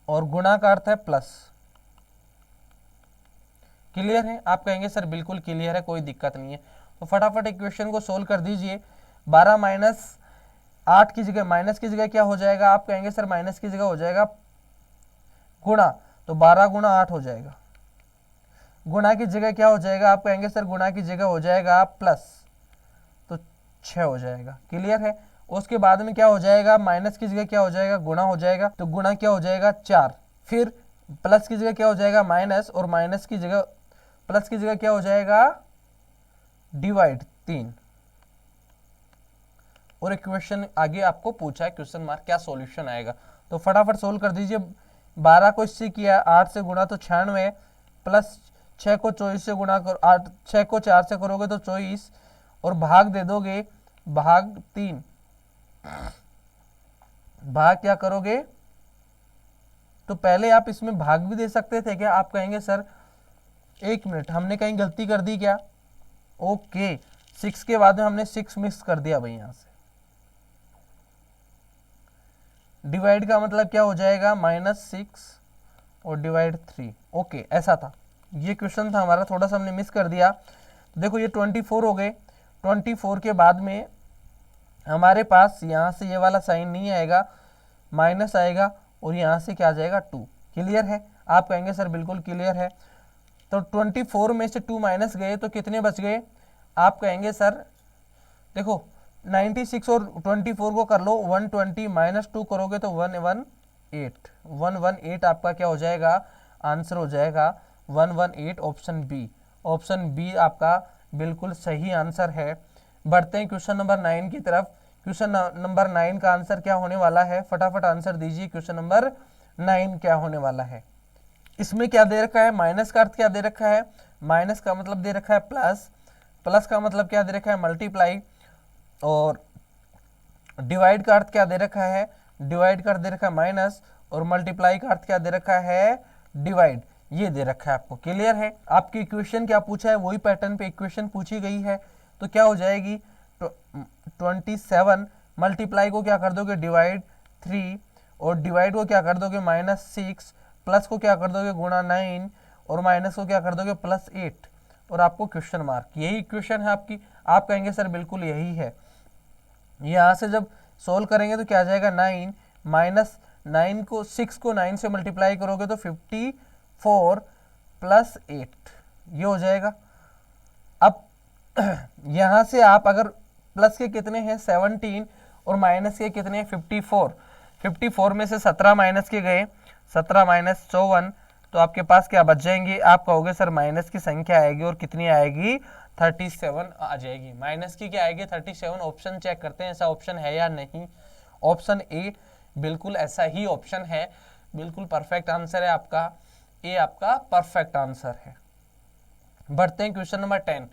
और गुणा का अर्थ है प्लस। क्लियर है, आप कहेंगे सर बिल्कुल क्लियर है, कोई दिक्कत नहीं है। तो फटाफट इक्वेशन को सोल्व कर दीजिए। 12 माइनस 8 की जगह, माइनस की जगह क्या हो जाएगा, आप कहेंगे सर माइनस की जगह हो जाएगा गुणा, तो 12 गुणा 8 हो जाएगा। गुणा की जगह क्या हो जाएगा, आप कहेंगे सर गुणा की जगह हो जाएगा प्लस, तो 6 हो जाएगा। क्लियर है। उसके बाद में क्या हो जाएगा, माइनस की जगह क्या हो जाएगा गुणा हो जाएगा, तो गुणा क्या हो जाएगा 4, फिर प्लस की जगह क्या हो जाएगा माइनस, और माइनस की जगह प्लस की जगह क्या हो जाएगा डिवाइड 3। और इक्वेशन आगे आपको पूछा है क्वेश्चन मार्क, क्या सॉल्यूशन आएगा। तो फटाफट सोल्व कर दीजिए। 12 को इससे किया 8 से गुणा तो 96, प्लस 6 को 24 से गुणा करो, 8 6 को 4 से करोगे तो 24, और भाग दे दोगे भाग 3, भाग क्या करोगे, तो पहले आप इसमें भाग भी दे सकते थे क्या, आप कहेंगे सर 1 मिनट हमने कहीं गलती कर दी क्या, ओके 6 के बाद में हमने 6 मिक्स कर दिया भाई, यहां से डिवाइड का मतलब क्या हो जाएगा -6 और डिवाइड 3, ओके ऐसा था। ये क्वेश्चन था हमारा, थोड़ा सा हमने मिस कर दिया। तो देखो ये 24 हो गए, 24 के बाद में हमारे पास यहाँ से ये वाला साइन नहीं आएगा, माइनस आएगा, और यहाँ से क्या आ जाएगा 2। क्लियर है, आप कहेंगे सर बिल्कुल क्लियर है। तो 24 में से 2 माइनस गए तो कितने बच गए, आप कहेंगे सर देखो 96 और 24 को कर लो, 120 माइनस 2 करोगे तो 118 आपका क्या हो जाएगा आंसर हो जाएगा 118, ऑप्शन बी, ऑप्शन बी आपका बिल्कुल सही आंसर है। बढ़ते हैं क्वेश्चन नंबर 9 की तरफ। क्वेश्चन नंबर 9 का आंसर क्या होने वाला है, फटाफट आंसर दीजिए। क्वेश्चन नंबर 9 क्या होने वाला है, इसमें क्या दे रखा है, माइनस का अर्थ क्या दे रखा है, माइनस का मतलब दे रखा है प्लस, प्लस का मतलब क्या दे रखा है मल्टीप्लाई, और डिवाइड का अर्थ क्या दे रखा है, डिवाइड कर दे रखा है माइनस, और मल्टीप्लाई का अर्थ क्या दे रखा है, डिवाइड, ये दे रखा है आपको। क्लियर है? आपकी इक्वेशन क्या पूछा है, वही पैटर्न पे इक्वेशन पूछी गई है, तो क्या हो जाएगी 27 मल्टीप्लाई को क्या कर दोगे डिवाइड 3 और डिवाइड को क्या कर दोगे -6 प्लस को क्या कर दोगे गुणा 9 और माइनस को क्या कर दोगे +8 और आपको क्वेश्चन मार्क। यही इक्वेशन है आपकी। आप कहेंगे सर बिल्कुल यही है। यहाँ से जब सोल्व करेंगे तो क्या आ जाएगा 9 माइनस 9 को 6 को 9 से मल्टीप्लाई करोगे तो 54 + 8 ये हो जाएगा। अब यहाँ से आप अगर प्लस के कितने हैं 17 और माइनस के कितने हैं 54 में से 17 माइनस के गए 17 - 54 तो आपके पास क्या बच जाएंगे, आप कहोगे सर माइनस की संख्या आएगी और कितनी आएगी 37 आ जाएगी। माइनस की क्या आएगी 37। ऑप्शन चेक करते हैं ऐसा ऑप्शन है या नहीं। ऑप्शन ए बिल्कुल ऐसा ही ऑप्शन है, बिल्कुल परफेक्ट आंसर है आपका, ए आपका परफेक्ट आंसर है। बढ़ते हैं क्वेश्चन नंबर 10।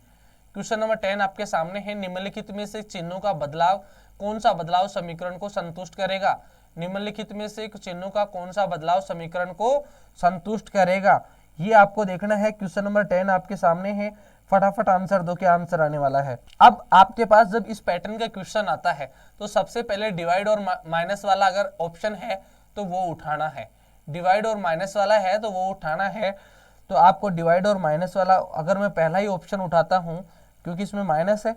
क्वेश्चन नंबर 10 आपके सामने है, निम्नलिखित में से चिन्हों का बदलाव, कौन सा बदलाव समीकरण को संतुष्ट करेगा। निम्नलिखित में से चिन्हों का कौन सा बदलाव समीकरण को संतुष्ट करेगा, ये आपको देखना है। क्वेश्चन नंबर 10 आपके सामने है, फटाफट आंसर दो, क्या आंसर आने वाला है। अब आपके पास जब इस पैटर्न का क्वेश्चन आता है तो सबसे पहले डिवाइड और माइनस वाला अगर ऑप्शन है तो वो उठाना है। डिवाइड और माइनस वाला है तो वो उठाना है। तो आपको डिवाइड और माइनस वाला अगर मैं पहला ही ऑप्शन उठाता हूं क्योंकि इसमें माइनस है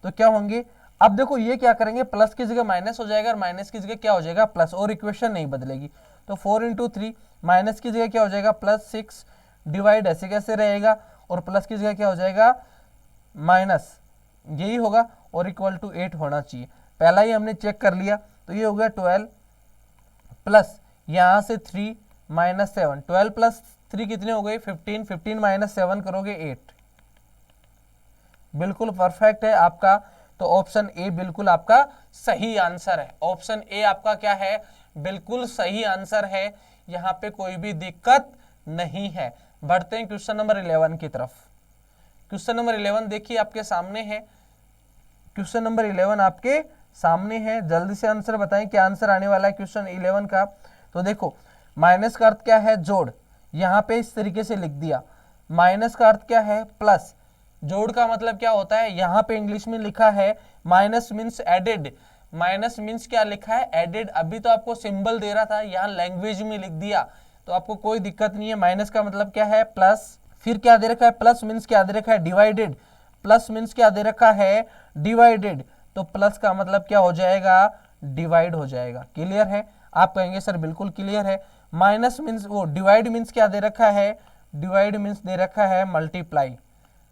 तो क्या होंगे, अब देखो ये क्या करेंगे, प्लस की जगह माइनस हो जाएगा और माइनस की जगह क्या हो जाएगा प्लस, और इक्वेशन नहीं बदलेगी। तो 4 × 3 माइनस की जगह क्या हो जाएगा +6 डिवाइड ऐसे कैसे रहेगा और प्लस की जगह क्या हो जाएगा माइनस, यही होगा और इक्वल टू 8 होना चाहिए। पहला ही हमने चेक कर लिया तो ये हो गया 12 प्लस यहाँ से 3 - 7, 12 + 3 कितने हो गए 15, 15 - 7 करोगे 8। बिल्कुल परफेक्ट है आपका। तो ऑप्शन ए बिल्कुल आपका सही आंसर है। ऑप्शन ए आपका क्या है, बिल्कुल सही आंसर है, यहाँ पे कोई भी दिक्कत नहीं है। बढ़ते हैं क्वेश्चन नंबर 11 की तरफ। क्वेश्चन नंबर 11 देखिए आपके सामने है। क्वेश्चन नंबर 11 आपके सामने है, जल्दी से आंसर बताएं क्या आंसर आने वाला है क्वेश्चन 11 का। तो देखो माइनस का अर्थ क्या है जोड़, यहाँ पे इस तरीके से लिख दिया। माइनस का अर्थ क्या है प्लस, जोड़ का मतलब क्या होता है, यहाँ पे इंग्लिश में लिखा है minus means added. Minus means क्या लिखा है एडेड। अभी तो आपको सिंबल दे रहा था, यहाँ लैंग्वेज में लिख दिया तो आपको कोई दिक्कत नहीं है। माइनस का मतलब क्या है प्लस, फिर क्या दे रखा है प्लस मीन्स क्या दे रखा है डिवाइडेड, प्लस मीन्स क्या दे रखा है डिवाइडेड, तो प्लस का मतलब क्या हो जाएगा डिवाइड हो जाएगा। क्लियर है? आप कहेंगे सर बिल्कुल क्लियर है। माइनस मीन्स वो डिवाइड मीन्स क्या दे रखा है, डिवाइड मीन्स दे रखा है मल्टीप्लाई,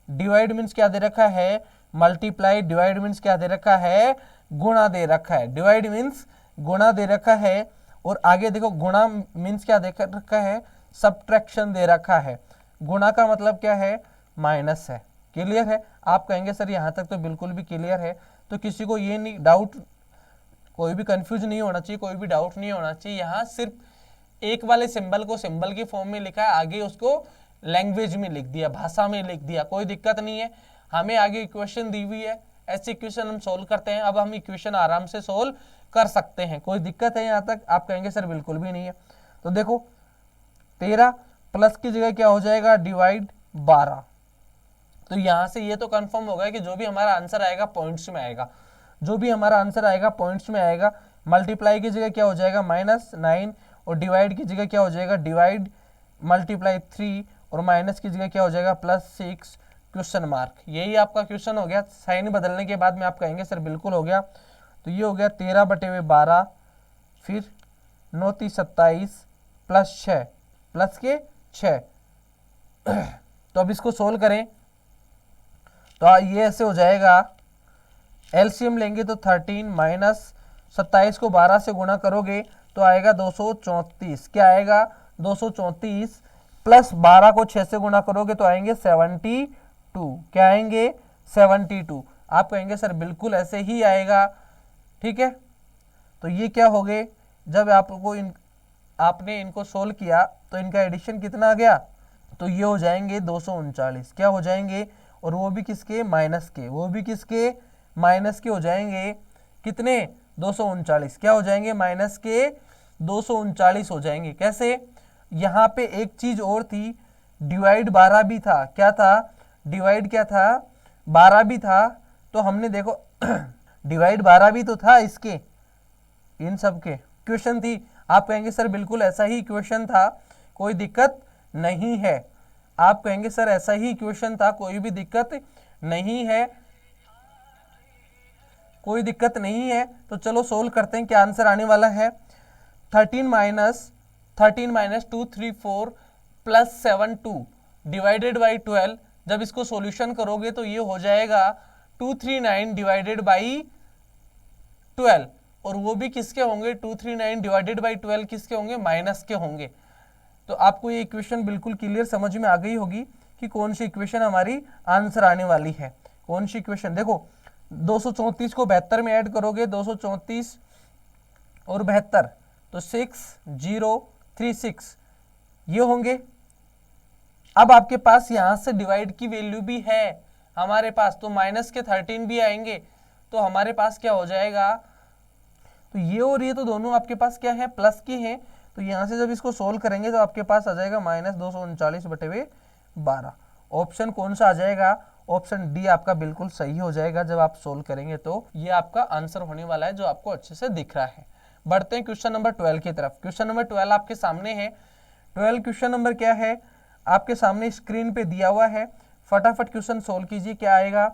डिवाइड मीन्स क्या दे रखा है मल्टीप्लाई, डिवाइड मीन्स क्या दे रखा है गुणा दे रखा है, डिवाइड मीन्स गुणा दे रखा है। और आगे देखो गुणा मीन्स क्या दे रखा है सब्ट्रैक्शन दे रखा है, गुणा का मतलब क्या है माइनस है। क्लियर है? आप कहेंगे सर यहाँ तक तो बिल्कुल भी क्लियर है। तो किसी को ये नहीं डाउट, कोई भी कंफ्यूज नहीं होना चाहिए, कोई भी डाउट नहीं होना चाहिए। यहाँ सिर्फ एक वाले सिंबल को सिंबल की फॉर्म में लिखा है, आगे उसको लैंग्वेज में लिख दिया, भाषा में लिख दिया, कोई दिक्कत नहीं है। हमें आगे इक्वेशन दी हुई है, ऐसी इक्वेशन हम सोल्व करते हैं। अब हम इक्वेशन आराम से सोल्व कर सकते हैं, कोई दिक्कत है यहाँ तक? आप कहेंगे सर बिल्कुल भी नहीं है। तो देखो 13 प्लस की जगह क्या हो जाएगा डिवाइड 12। तो यहाँ से ये तो कंफर्म हो गया कि जो भी हमारा आंसर आएगा पॉइंट्स में आएगा, जो भी हमारा आंसर आएगा पॉइंट्स में आएगा। मल्टीप्लाई की जगह क्या हो जाएगा -9 और डिवाइड की जगह क्या हो जाएगा डिवाइड मल्टीप्लाई 3 और माइनस की जगह क्या हो जाएगा +6 क्वेश्चन मार्क। यही आपका क्वेश्चन हो गया। साइन बदलने के बाद में आप कहेंगे सर बिल्कुल हो गया। तो ये हो गया 13/12, फिर 9 × 30 = 27 प्लस 6 प्लस के 6। तो अब इसको सोल्व करें तो ये ऐसे हो जाएगा, एलसीएम लेंगे तो 13 माइनस 27 को 12 से गुणा करोगे तो आएगा 234। क्या आएगा 234 प्लस 12 को 6 से गुणा करोगे तो आएंगे 72। क्या आएंगे 72। आप कहेंगे सर बिल्कुल ऐसे ही आएगा। ठीक है, तो ये क्या हो गए, जब आपको आपने इनको सोल्व किया तो इनका एडिशन कितना आ गया, तो ये हो जाएंगे 239। क्या हो जाएंगे, और वो भी किसके माइनस के, वो भी किसके माइनस के हो जाएंगे, कितने 239। क्या हो जाएंगे माइनस के 239 हो जाएंगे। कैसे? यहाँ पे एक चीज और थी, डिवाइड 12 भी था। क्या था? डिवाइड क्या था? 12 भी था। तो हमने देखो डिवाइड 12 भी तो था इसके, इन सब के इक्वेशन थी। आप कहेंगे सर बिल्कुल ऐसा ही इक्वेशन था, कोई दिक्कत नहीं है। आप कहेंगे सर ऐसा ही इक्वेशन था, कोई भी दिक्कत नहीं है, कोई दिक्कत नहीं है। तो चलो सोल्व करते हैं, क्या आंसर आने वाला है। 13 माइनस 234 प्लस 7 2 डिवाइडेड बाई 12। जब इसको सॉल्यूशन करोगे तो ये हो जाएगा 239 डिवाइडेड बाई 12, और वो भी किसके होंगे? 239 डिवाइडेड बाई 12 किसके होंगे? माइनस के होंगे। तो आपको ये इक्वेशन बिल्कुल क्लियर समझ में आ गई होगी कि कौन सी इक्वेशन हमारी आंसर आने वाली है। कौन सी इक्वेशन? देखो 234 को 72 में ऐड करोगे, 234 और 72 तो 6036 ये होंगे। अब आपके पास यहां से डिवाइड की वैल्यू भी है हमारे पास, तो माइनस के 13 भी आएंगे। तो हमारे पास क्या हो जाएगा? तो ये और ये तो दोनों आपके पास क्या है? प्लस की हैं। तो यहां से जब इसको सोल्व करेंगे तो आपके पास आ जाएगा माइनस 239/12। ऑप्शन कौन सा आ जाएगा? ऑप्शन डी आपका बिल्कुल सही हो जाएगा। जब आप सोल्व करेंगे तो ये आपका आंसर होने वाला है, जो आपको अच्छे से दिख रहा है। बढ़ते हैं क्वेश्चन नंबर 12 की तरफ। क्वेश्चन नंबर 12 आपके सामने है। 12 क्वेश्चन नंबर क्या है? आपके सामने स्क्रीन पे दिया हुआ है, फटाफट क्वेश्चन सोल्व कीजिए। क्या आएगा?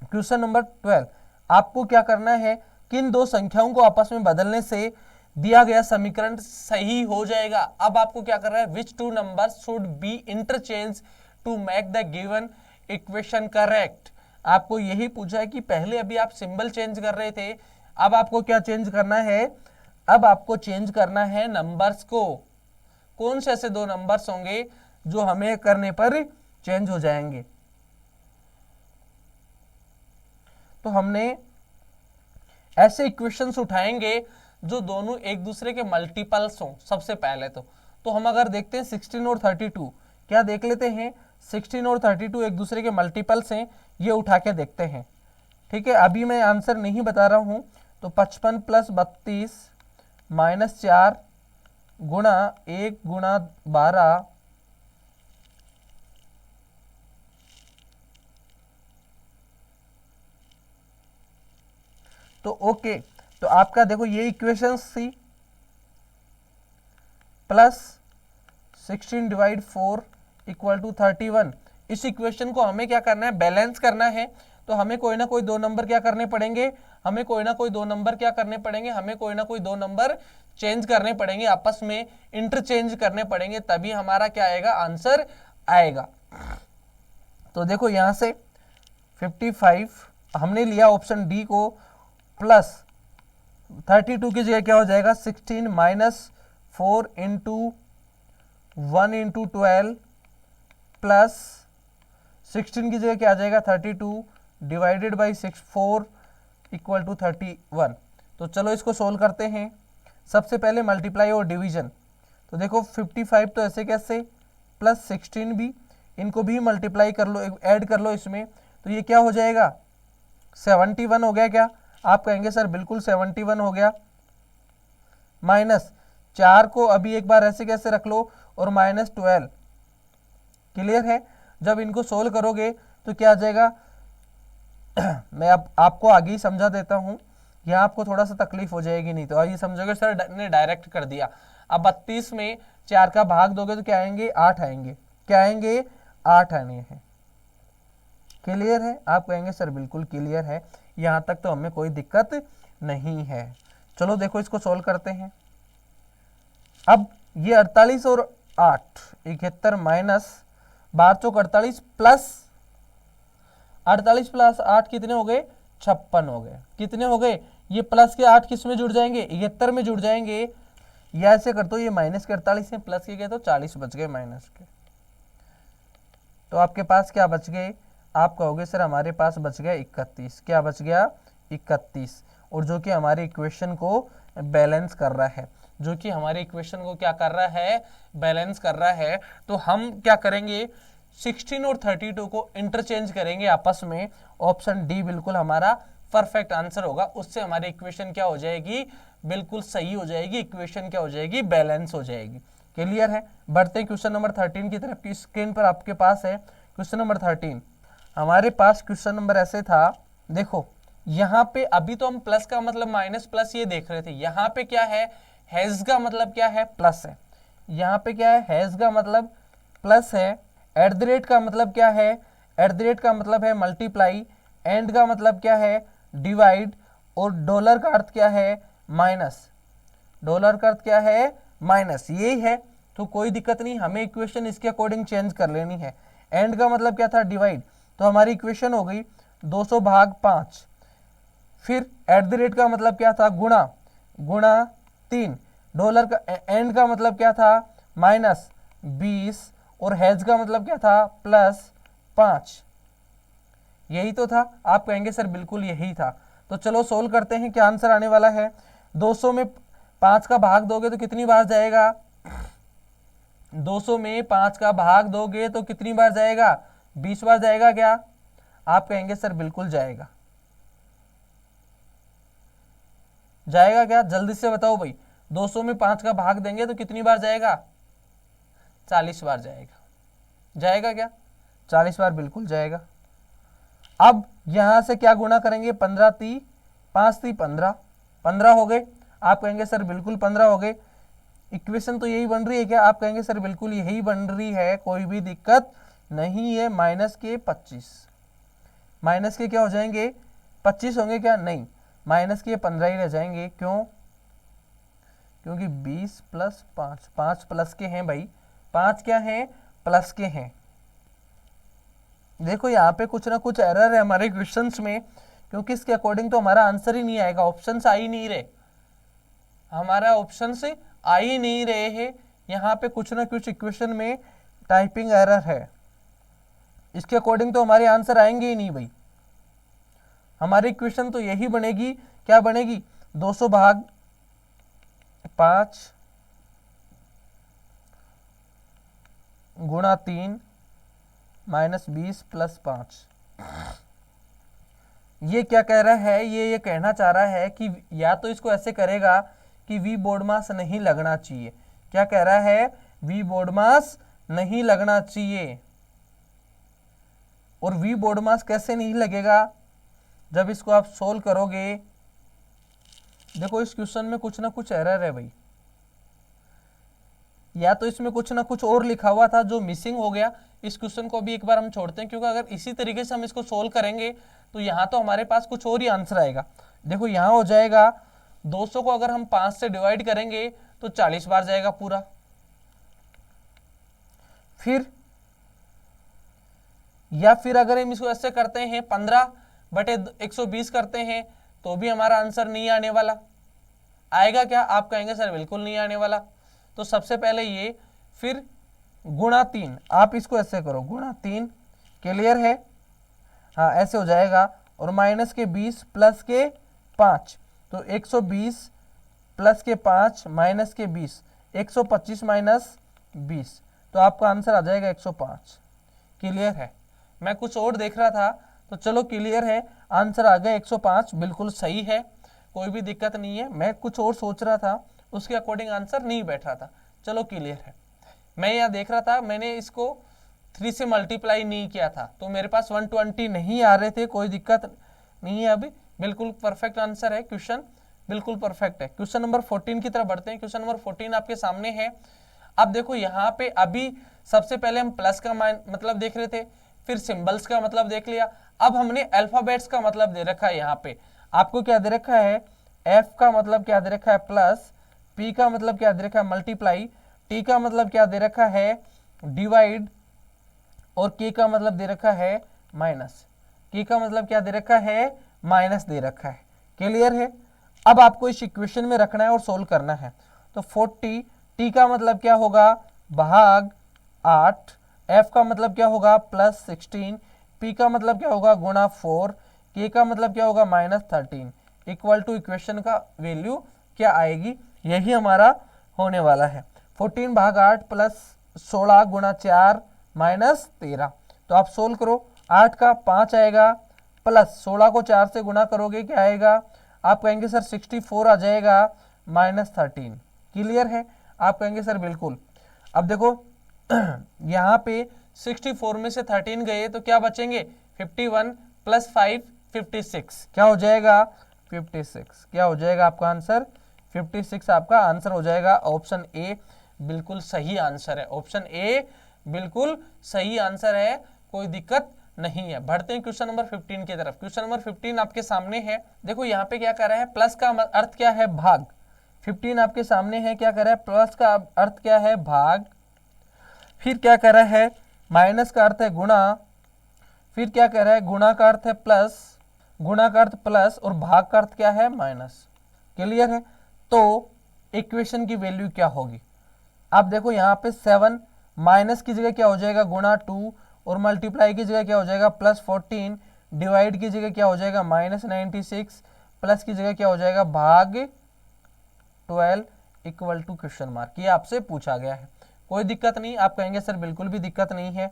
क्वेश्चन नंबर 12, आपको क्या करना है, किन दो संख्याओं को आपस में बदलने से दिया गया समीकरण सही हो जाएगा। अब आपको क्या करना है? Which two numbers should be interchange to make the given equation correct. आपको यही पूछा है कि पहले अभी आप सिंबल चेंज कर रहे थे, अब आपको क्या चेंज करना है? अब आपको चेंज करना है नंबर्स को। कौन से ऐसे दो नंबर्स होंगे जो हमें करने पर चेंज हो जाएंगे? तो हमने ऐसे इक्वेशंस उठाएंगे जो दोनों एक दूसरे के मल्टीपल्स हों। सबसे पहले तो हम अगर देखते हैं 16 और 32, क्या देख लेते हैं? 16 और 32 एक दूसरे के मल्टीपल्स हैं, ये उठा के देखते हैं। ठीक है, अभी मैं आंसर नहीं बता रहा हूं। तो 55 प्लस 32 माइनस 4 गुणा 1 गुणा 12 तो ओके। तो आपका देखो ये इक्वेशन थी, प्लस 16 डिवाइड 4 इक्वल टू 31। इस इक्वेशन को हमें क्या करना है? बैलेंस करना है। तो हमें कोई ना कोई दो नंबर क्या करने पड़ेंगे? हमें कोई ना कोई दो नंबर क्या करने पड़ेंगे? हमें कोई ना कोई दो नंबर चेंज करने पड़ेंगे, आपस में इंटरचेंज करने पड़ेंगे, तभी हमारा क्या आएगा? आंसर आएगा। तो देखो यहां से 55 हमने लिया ऑप्शन डी को, प्लस 32 की जगह क्या हो जाएगा? 16 माइनस 4 इंटू 1 इंटू 12 प्लस 16 की जगह क्या आ जाएगा? 32 डिवाइडेड बाई 4 इक्वल टू 31। तो चलो इसको सोल्व करते हैं। सबसे पहले मल्टीप्लाई और डिवीजन। तो देखो 55 तो ऐसे कैसे, प्लस 16 भी, इनको भी मल्टीप्लाई कर लो, ऐड कर लो इसमें। तो ये क्या हो जाएगा? 71 हो गया। क्या आप कहेंगे सर बिल्कुल 71 हो गया। माइनस 4 को अभी एक बार ऐसे कैसे रख लो, और माइनस 12। क्लियर है? जब इनको सोल्व करोगे तो क्या आ जाएगा? मैं अब आपको आगे ही समझा देता हूं, यहां आपको थोड़ा सा तकलीफ हो जाएगी, नहीं तो आइए समझोगे सर ने डायरेक्ट कर दिया। अब 32 में 4 का भाग दोगे तो क्या आएंगे? 8 आएंगे। क्या आएंगे? 8 आने हैं। क्लियर है? आप कहेंगे सर बिल्कुल क्लियर है, यहां तक तो हमें कोई दिक्कत नहीं है। चलो देखो इसको सोल्व करते हैं। अब ये 48 और 8 71 माइनस 12 चौक 48 प्लस 48 प्लस 8 कितने हो गए? 56 हो गए। कितने हो गए? ये प्लस के 8 किस में जुड़ जाएंगे? 71 में जुड़ जाएंगे। या ऐसे कर दो, ये माइनस के 48 है, प्लस के गए तो 40 बच गए माइनस के। तो आपके पास क्या बच गए? आप कहोगे सर हमारे पास बच गया 31। क्या बच गया? 31। और जो कि हमारे इक्वेशन को बैलेंस कर रहा है, जो कि हमारे इक्वेशन को क्या कर रहा है? बैलेंस कर रहा है। तो हम क्या करेंगे? 16 और 32 को इंटरचेंज करेंगे आपस में। ऑप्शन डी बिल्कुल हमारा परफेक्ट आंसर होगा, उससे हमारी इक्वेशन क्या हो जाएगी, बिल्कुल सही हो जाएगी, इक्वेशन क्या हो जाएगी, बैलेंस हो जाएगी। क्लियर है। बढ़ते हैं क्वेश्चन नंबर 13 की तरफ की। स्क्रीन पर आपके पास है क्वेश्चन नंबर 13। हमारे पास क्वेश्चन नंबर ऐसे था, देखो यहाँ पे अभी तो हम प्लस का मतलब माइनस प्लस ये देख रहे थे, यहाँ पे क्या है, हैज का मतलब क्या है, प्लस है। यहाँ पे क्या है, हैज का मतलब प्लस है, एट द रेट का मतलब क्या है, एट द रेट का मतलब है मल्टीप्लाई, एंड का मतलब क्या है, डिवाइड, और डॉलर का अर्थ क्या है, माइनस। डॉलर का अर्थ क्या है, माइनस, यही है। तो कोई दिक्कत नहीं, हमें इक्वेशन इसके अकॉर्डिंग चेंज कर लेनी है। एंड का मतलब क्या था, डिवाइड, तो हमारी इक्वेशन हो गई 200 भाग 5। फिर एट द रेट का मतलब क्या था, गुणा, गुणा 3। डॉलर का एंड का मतलब क्या था, माइनस 20, और हैज का मतलब क्या था, प्लस 5। यही तो था। आप कहेंगे सर बिल्कुल यही था। तो चलो सोल्व करते हैं, क्या आंसर आने वाला है। 200 में 5 का भाग दोगे तो कितनी बार जाएगा, 200 में 5 का भाग दोगे तो कितनी बार जाएगा, 20 बार जाएगा क्या। आप कहेंगे सर बिल्कुल जाएगा। जाएगा क्या, जल्दी से बताओ भाई। 200 में 5 का भाग देंगे तो कितनी बार जाएगा, 40 बार जाएगा। जाएगा क्या, 40 बार बिल्कुल जाएगा। अब यहां से क्या गुणा करेंगे, 15 × 3 5 × 3 15, 15 हो गए। आप कहेंगे सर बिल्कुल 15 हो गए। इक्वेशन तो यही बन रही है क्या, आप कहेंगे सर बिल्कुल यही बन रही है, कोई भी दिक्कत नहीं है। माइनस के 25, माइनस के क्या हो जाएंगे, 25 होंगे क्या, नहीं, माइनस के 15 ही रह जाएंगे। क्यों, क्योंकि 20 + 5, 5 प्लस के हैं भाई, 5 क्या हैं, प्लस के हैं। देखो यहाँ पे कुछ ना कुछ एरर है हमारे क्वेश्चंस में, क्योंकि इसके अकॉर्डिंग तो हमारा आंसर ही नहीं आएगा। ऑप्शन आ ही नहीं रहे, हमारा ऑप्शन से आ ही नहीं रहे हैं। यहाँ पे कुछ ना कुछ इक्वेशन में टाइपिंग एरर है, इसके अकॉर्डिंग तो हमारे आंसर आएंगे ही नहीं भाई। हमारी इक्वेशन तो यही बनेगी, क्या बनेगी, 200 भाग 5 गुणा 3 माइनस 20 + 5। ये क्या कह रहा है, ये कहना चाह रहा है कि या तो इसको ऐसे करेगा कि वी बोर्ड मास नहीं लगना चाहिए। क्या कह रहा है, वी बोर्ड मास नहीं लगना चाहिए। और वी बोर्ड मास कैसे नहीं लगेगा, जब इसको आप सोल्व करोगे। देखो इस क्वेश्चन में कुछ ना कुछ एरर है भाई, या तो इसमें कुछ ना कुछ और लिखा हुआ था जो मिसिंग हो गया। इस क्वेश्चन को भी एक बार हम छोड़ते हैं, क्योंकि अगर इसी तरीके से हम इसको सोल्व करेंगे तो यहाँ तो हमारे पास कुछ और ही आंसर आएगा। देखो यहाँ हो जाएगा 200 को अगर हम 5 से डिवाइड करेंगे तो 40 बार जाएगा पूरा। फिर या फिर अगर हम इसको ऐसे करते हैं 15/120 करते हैं तो भी हमारा आंसर नहीं आने वाला। आएगा क्या, आप कहेंगे सर बिल्कुल नहीं आने वाला। तो सबसे पहले ये, फिर गुणा 3, आप इसको ऐसे करो, गुणा 3, क्लियर है, हाँ ऐसे हो जाएगा। और माइनस के 20 प्लस के 5, तो 120 प्लस के 5 माइनस के 20, 125 माइनस 20, तो आपका आंसर आ जाएगा 105। क्लियर है। मैं कुछ और देख रहा था, तो चलो क्लियर है, आंसर आ गया 105, बिल्कुल सही है, कोई भी दिक्कत नहीं है। मैं कुछ और सोच रहा था, उसके अकॉर्डिंग आंसर नहीं बैठ रहा था। चलो क्लियर है। मैं यहाँ देख रहा था, मैंने इसको 3 से मल्टीप्लाई नहीं किया था, तो मेरे पास 120 नहीं आ रहे थे। कोई दिक्कत नहीं है, अभी बिल्कुल परफेक्ट आंसर है, क्वेश्चन बिल्कुल परफेक्ट है। क्वेश्चन नंबर 14 की तरफ बढ़ते हैं। क्वेश्चन नंबर 14 आपके सामने है। अब देखो यहाँ पे अभी सबसे पहले हम प्लस का मतलब देख रहे थे, फिर सिंबल्स का मतलब देख लिया। अब हमने अल्फाबेट्स का मतलब दे रखा है। यहाँ पे आपको क्या दे रखा है, एफ का मतलब क्या दे रखा है, प्लस, पी का मतलब क्या दे रखा है, मल्टीप्लाई, टी का मतलब क्या दे रखा है, डिवाइड, और के का मतलब दे रखा है माइनस। के का मतलब क्या दे रखा है, माइनस दे रखा है। क्लियर है। अब आपको इस इक्वेशन में रखना है और सोल्व करना है। तो 40, टी का मतलब क्या होगा, भाग 8, एफ का मतलब क्या होगा, +16, पी का मतलब क्या होगा, गुणा 4, के का मतलब क्या होगा, -13, इक्वल टू इक्वेशन का वैल्यू क्या आएगी, यही हमारा होने वाला है। 14 भाग 8 + 16 गुणा 4 -13। तो आप सोल्व करो, 8 का 5 आएगा, प्लस 16 को 4 से गुना करोगे क्या आएगा, आप कहेंगे सर 64 आ जाएगा -13। क्लियर है, आप कहेंगे सर बिल्कुल। अब देखो यहाँ पे 64 में से 13 गए तो क्या बचेंगे, 51 + 5 56, क्या हो जाएगा 56, क्या हो जाएगा आपका आंसर 56, आपका आंसर हो जाएगा। ऑप्शन ए बिल्कुल सही आंसर है, ऑप्शन ए बिल्कुल सही आंसर है, कोई दिक्कत नहीं है। बढ़ते हैं क्वेश्चन नंबर 15 की तरफ। क्वेश्चन नंबर 15 आपके सामने है। देखो यहाँ पे क्या कर रहा है, प्लस का अर्थ क्या है, भाग। 15 आपके सामने है, क्या कर रहा है, प्लस का अर्थ क्या है, भाग। फिर क्या कर रहा है, माइनस का अर्थ है गुणा। फिर क्या कर रहा है, गुणा का अर्थ है प्लस, गुणा का अर्थ प्लस, और भाग का अर्थ क्या है, माइनस। क्लियर है, तो इक्वेशन की वैल्यू क्या होगी। अब देखो यहाँ पे 7 माइनस की जगह क्या हो जाएगा, गुणा 2, और मल्टीप्लाई की जगह क्या हो जाएगा, +14, डिवाइड की जगह क्या हो जाएगा, -96, प्लस की जगह क्या हो जाएगा, भाग 12 इक्वल टू क्वेश्चन मार्क। ये आपसे पूछा गया है, कोई दिक्कत नहीं, आप कहेंगे सर बिल्कुल भी दिक्कत नहीं है।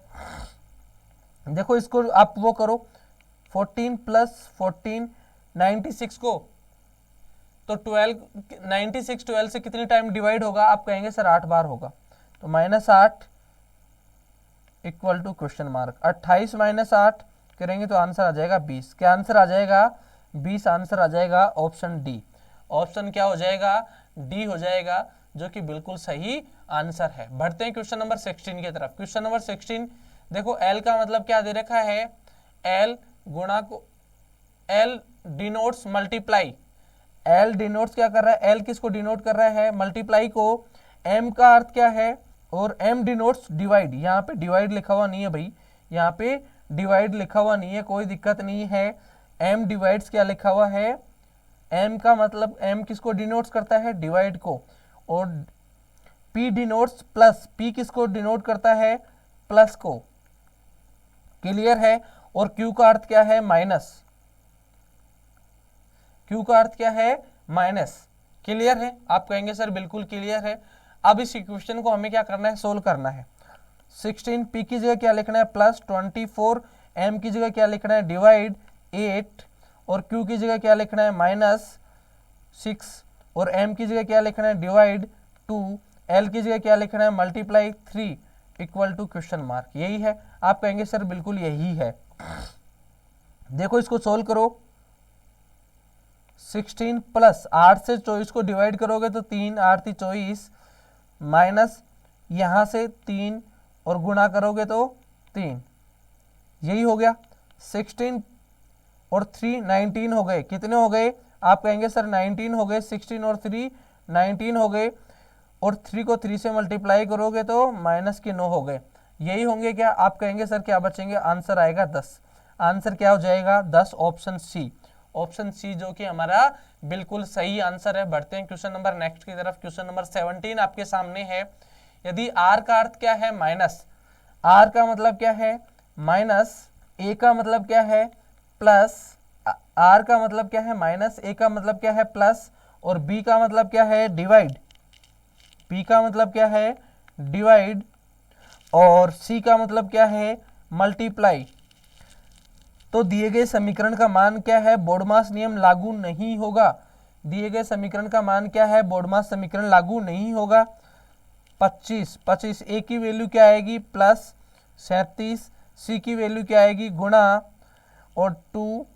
देखो इसको आप वो करो, 14 + 14 96 को, तो 96 12 से कितनी टाइम डिवाइड होगा, आप कहेंगे सर 8 बार होगा, तो -8 इक्वल टू क्वेश्चन मार्क। 28 - 8 करेंगे तो आंसर आ जाएगा 20। क्या आंसर आ जाएगा, 20 आंसर आ जाएगा, ऑप्शन डी। ऑप्शन क्या हो जाएगा, डी हो जाएगा, जो कि बिल्कुल सही आंसर है। बढ़ते हैं क्वेश्चन नंबर 16 की तरफ। क्वेश्चन नंबर 16 देखो, एल का मतलब क्या दे रखा है, एल गुणा को, L denotes multiply, L denotes क्या कर रहा है, एल किसको डिनोट कर रहा है, मल्टीप्लाई को। एम का अर्थ क्या है, और एम डिनोट्स डिवाइड। यहाँ पे डिवाइड लिखा हुआ नहीं है भाई, यहाँ पे डिवाइड लिखा हुआ नहीं है, कोई दिक्कत नहीं है। एम डिवाइड्स क्या लिखा हुआ है, एम का मतलब, एम किसको डिनोट्स करता है, डिवाइड को। और पी डिनोट्स प्लस, पी किसको डिनोट करता है, प्लस को। क्लियर है, और क्यू का अर्थ क्या है, माइनस। क्यू का अर्थ क्या है, माइनस। क्लियर है, आप कहेंगे सर बिल्कुल क्लियर है। अब इस इक्वेशन को हमें क्या करना है, सोल्व करना है। 16 पी की जगह क्या लिखना है, +24, एम की जगह क्या लिखना है, डिवाइड 8, और क्यू की जगह क्या लिखना है, -6, और एम की जगह क्या लिखना है, डिवाइड 2, एल की जगह क्या लिखना है, multiply 3 equal to question mark. यही है, आप कहेंगे सर बिल्कुल यही है। देखो इसको सोल्व करो, 16 प्लस 8 से 24 को डिवाइड करोगे तो 3 8 × 24, माइनस यहाँ से 3 और गुणा करोगे तो 3, यही हो गया। 16 और 3 19 हो गए, कितने हो गए, आप कहेंगे सर 19 हो गए, 16 और 3 19 हो गए, और 3 को 3 से मल्टीप्लाई करोगे तो माइनस के 9 हो गए, यही होंगे क्या, आप कहेंगे सर क्या बचेंगे, आंसर आएगा 10। आंसर क्या हो जाएगा, 10, ऑप्शन सी। ऑप्शन सी जो कि हमारा बिल्कुल सही आंसर है। बढ़ते हैं क्वेश्चन नंबर नेक्स्ट की तरफ। क्वेश्चन नंबर 17 आपके सामने है। यदि आर का अर्थ क्या है, माइनस, आर का मतलब क्या है, माइनस, ए का मतलब क्या है, प्लस, आर का मतलब क्या है, माइनस, ए का मतलब क्या है, प्लस, और बी का मतलब क्या है, डिवाइड, बी का मतलब क्या है, डिवाइड, और सी का मतलब क्या है, मल्टीप्लाई। तो दिए गए समीकरण का मान क्या है, बोडमास नियम लागू नहीं होगा। दिए गए समीकरण का मान क्या है, बोडमास समीकरण लागू नहीं होगा। 25 ए की वैल्यू क्या आएगी, +37, सी की वैल्यू क्या आएगी, गुणा, और 2,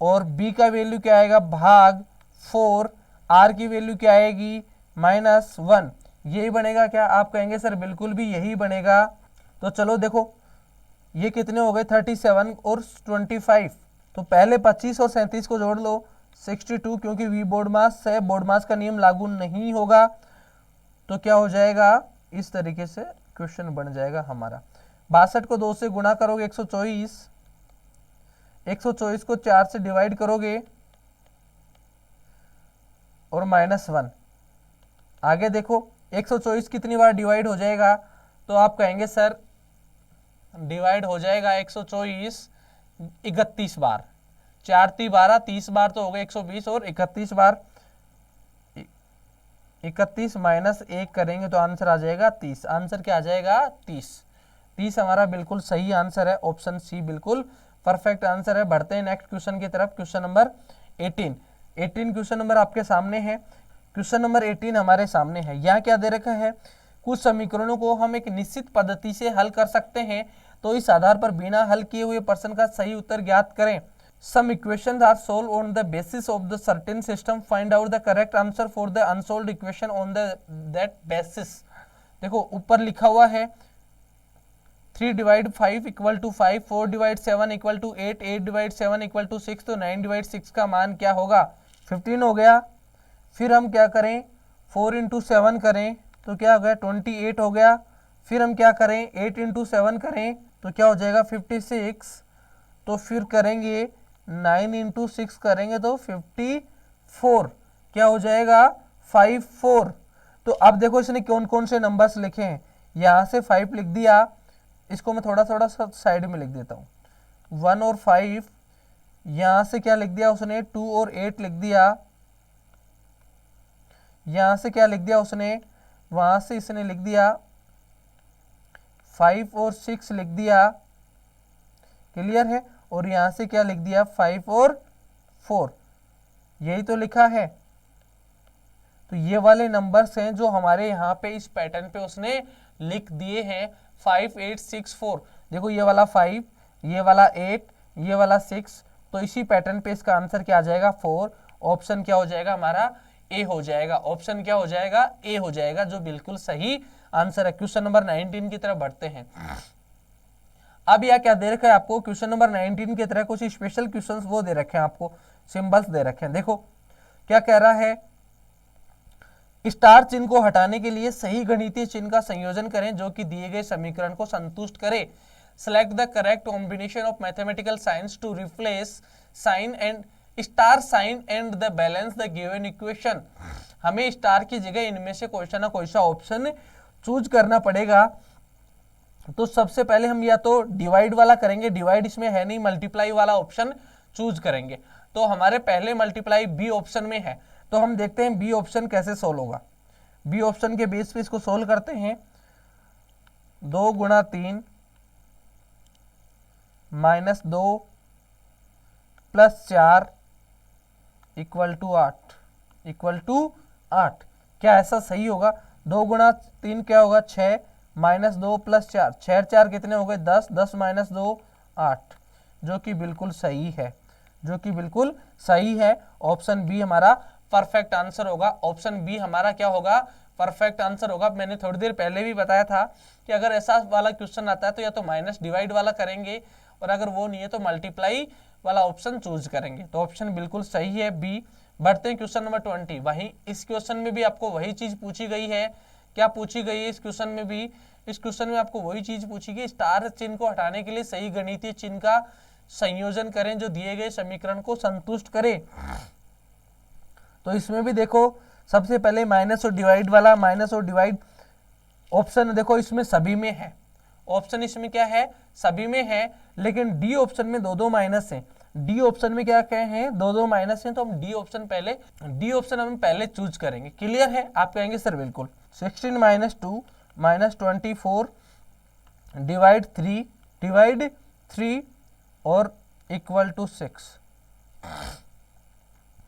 और बी का वैल्यू क्या आएगा, भाग 4, आर की वैल्यू क्या आएगी, -1। यही बनेगा क्या, आप कहेंगे सर बिल्कुल भी यही बनेगा। तो चलो देखो ये कितने हो गए, 37 और 25, तो पहले 25 और 37 को जोड़ लो, 62, क्योंकि वी बोडमास है, बोडमास का नियम लागू नहीं होगा। तो क्या हो जाएगा, इस तरीके से क्वेश्चन बन जाएगा हमारा। 62 को 2 से गुणा करोगे 124, 124 को 4 से डिवाइड करोगे और -1। आगे देखो 124 कितनी बार डिवाइड हो जाएगा, तो आप कहेंगे सर डिवाइड हो जाएगा 124 31 बार, 4 × 12 30 बार तो हो गए 120, और 31 बार, 31 - 1 करेंगे तो आंसर आ जाएगा 30। आंसर क्या आ जाएगा, 30। 30 हमारा बिल्कुल सही आंसर है, ऑप्शन सी बिल्कुल परफेक्ट आंसर है। बढ़ते हैं नेक्स्ट क्वेश्चन की तरफ। क्वेश्चन नंबर 18 क्वेश्चन नंबर आपके सामने है। क्वेश्चन नंबर 18 हमारे सामने है। यहाँ क्या दे रखा है, कुछ समीकरणों को हम एक निश्चित पद्धति से हल कर सकते हैं, तो इस आधार पर बिना हल किए हुए प्रश्न का सही उत्तर ज्ञात करें। Some equations are solve on the basis of the certain system, find out the correct answer for the unsolved equation on that basis. देखो ऊपर लिखा हुआ है 3 divide 5 equal to 5, 4 divide 7 equal to 8, 8 divide 7 equal to 6, तो 9 divide 6 का मान क्या होगा, 15 हो गया। फिर हम क्या करें, 4 इंटू 7 करें तो क्या हो गया, 28 हो गया। फिर हम क्या करें, 8 इंटू 7 करें तो क्या हो जाएगा, 56। तो फिर करेंगे 9 इंटू 6 करेंगे तो 54, क्या हो जाएगा, 54। तो अब देखो इसने कौन कौन से नंबर्स लिखे हैं। यहाँ से 5 लिख दिया, इसको मैं थोड़ा थोड़ा साइड में लिख देता हूँ, 1 और 5। यहाँ से क्या लिख दिया उसने, 2 और 8 लिख दिया। यहाँ से क्या लिख दिया उसने, वहाँ से इसने लिख दिया 5 और 6 लिख दिया, क्लियर है। और यहाँ से क्या लिख दिया, 5 और 4, यही तो लिखा है। तो ये वाले नंबर्स हैं जो हमारे यहाँ पे इस पैटर्न पे उसने लिख दिए हैं, 5 8 6 4। देखो ये वाला 5, ये वाला 8, ये वाला 6, तो इसी पैटर्न पे इसका आंसर क्या आ जाएगा, 4। ऑप्शन क्या हो जाएगा हमारा, ए हो जाएगा। ऑप्शन क्या हो जाएगा, ए हो जाएगा, जो बिल्कुल सही आंसर है। क्वेश्चन नंबर 19 की तरफ बढ़ते हैं। अब यह क्या दे रखा है आपको, क्वेश्चन नंबर 19 की तरह कुछ स्पेशल क्वेश्चंस वो दे रखे हैं आपको, सिंबल्स दे रखे हैं। देखो क्या कह रहा है, स्टार चिन्ह को हटाने के लिए सही गणितीय चिन्ह का संयोजन करें जो कि दिए गए समीकरण को संतुष्ट करे। Select the correct combination of mathematical science to replace sign and star sign and the balance the given equation. हमें स्टार की जगह इनमें से कोई सा ना कोई सा ऑप्शन चूज करना पड़ेगा। तो सबसे पहले हम या तो डिवाइड वाला करेंगे, डिवाइड इसमें है नहीं, मल्टीप्लाई वाला ऑप्शन चूज करेंगे। तो हमारे पहले मल्टीप्लाई बी ऑप्शन में है, तो हम देखते हैं बी ऑप्शन कैसे सोल्व होगा। बी ऑप्शन के बेस पे इसको सोल्व करते हैं। 2 गुणा 3 minus 2 plus 4 equal to 8, equal to 8। क्या ऐसा सही होगा, 2 गुणा 3 क्या होगा, 6 माइनस 2 प्लस 4, 6 4 कितने हो गए, 10, 10 माइनस 2 8, जो कि बिल्कुल सही है, जो कि बिल्कुल सही है। ऑप्शन बी हमारा परफेक्ट आंसर होगा। ऑप्शन बी हमारा क्या होगा, परफेक्ट आंसर होगा। मैंने थोड़ी देर पहले भी बताया था कि अगर ऐसा वाला क्वेश्चन आता है तो या तो माइनस डिवाइड वाला करेंगे, और अगर वो नहीं है तो मल्टीप्लाई वाला ऑप्शन चूज करेंगे। तो ऑप्शन बिल्कुल सही है बी। बढ़ते हैं क्वेश्चन नंबर 20। वहीं इस क्वेश्चन में भी आपको वही चीज पूछी गई है। क्या पूछी गई है इस क्वेश्चन में भी, इस क्वेश्चन में आपको वही चीज पूछी गई, स्टार चिन्ह को हटाने के लिए सही गणितीय चिन्ह का संयोजन करें जो दिए गए समीकरण को संतुष्ट करे। तो इसमें भी देखो सबसे पहले माइनस और डिवाइड वाला, माइनस और डिवाइड ऑप्शन देखो इसमें सभी में है, ऑप्शन इसमें क्या है, सभी में है। लेकिन डी ऑप्शन में 2 2 माइनस है, डी ऑप्शन में क्या क्या है, 2 2 माइनस है। तो हम डी ऑप्शन हम पहले चूज करेंगे। क्लियर है, आप कहेंगे सर बिल्कुल। 16 माइनस 2 माइनस 24 डिवाइड 3 और इक्वल टू 6।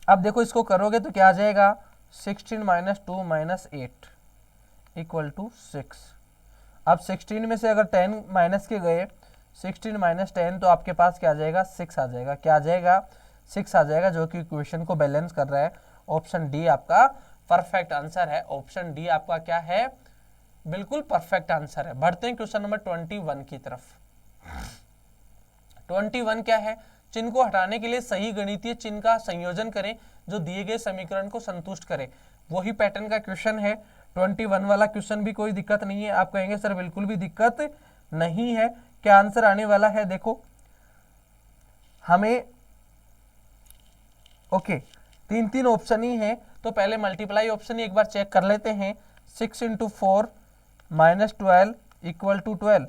अब देखो इसको करोगे तो क्या आ जाएगा, 16 माइनस 2 माइनस 8 इक्वल टू 6। अब 16 में से अगर 10 माइनस के गए, 16 माइनस 10, तो आपके पास क्या आ जाएगा, 6 आ जाएगा। क्या आ जाएगा, 6 आ जाएगा, जो कि इक्वेशन को बैलेंस कर रहा है। ऑप्शन डी आपका परफेक्ट आंसर है। ऑप्शन डी आपका क्या है, बिल्कुल परफेक्ट आंसर है। बढ़ते हैं क्वेश्चन नंबर 21 की तरफ। 21 क्या है, चिन्ह को हटाने के लिए सही गणितीय चिन्ह का संयोजन करें जो दिए गए समीकरण को संतुष्ट करे। वही पैटर्न का क्वेश्चन है। 21 वाला क्वेश्चन भी कोई दिक्कत नहीं है। आप कहेंगे सर बिल्कुल भी दिक्कत नहीं है। क्या आंसर आने वाला है, देखो हमें ओके 3 ऑप्शन ही है, तो पहले मल्टीप्लाई ऑप्शन ही एक बार चेक कर लेते हैं। 6 into 4 minus 12 equal to 12,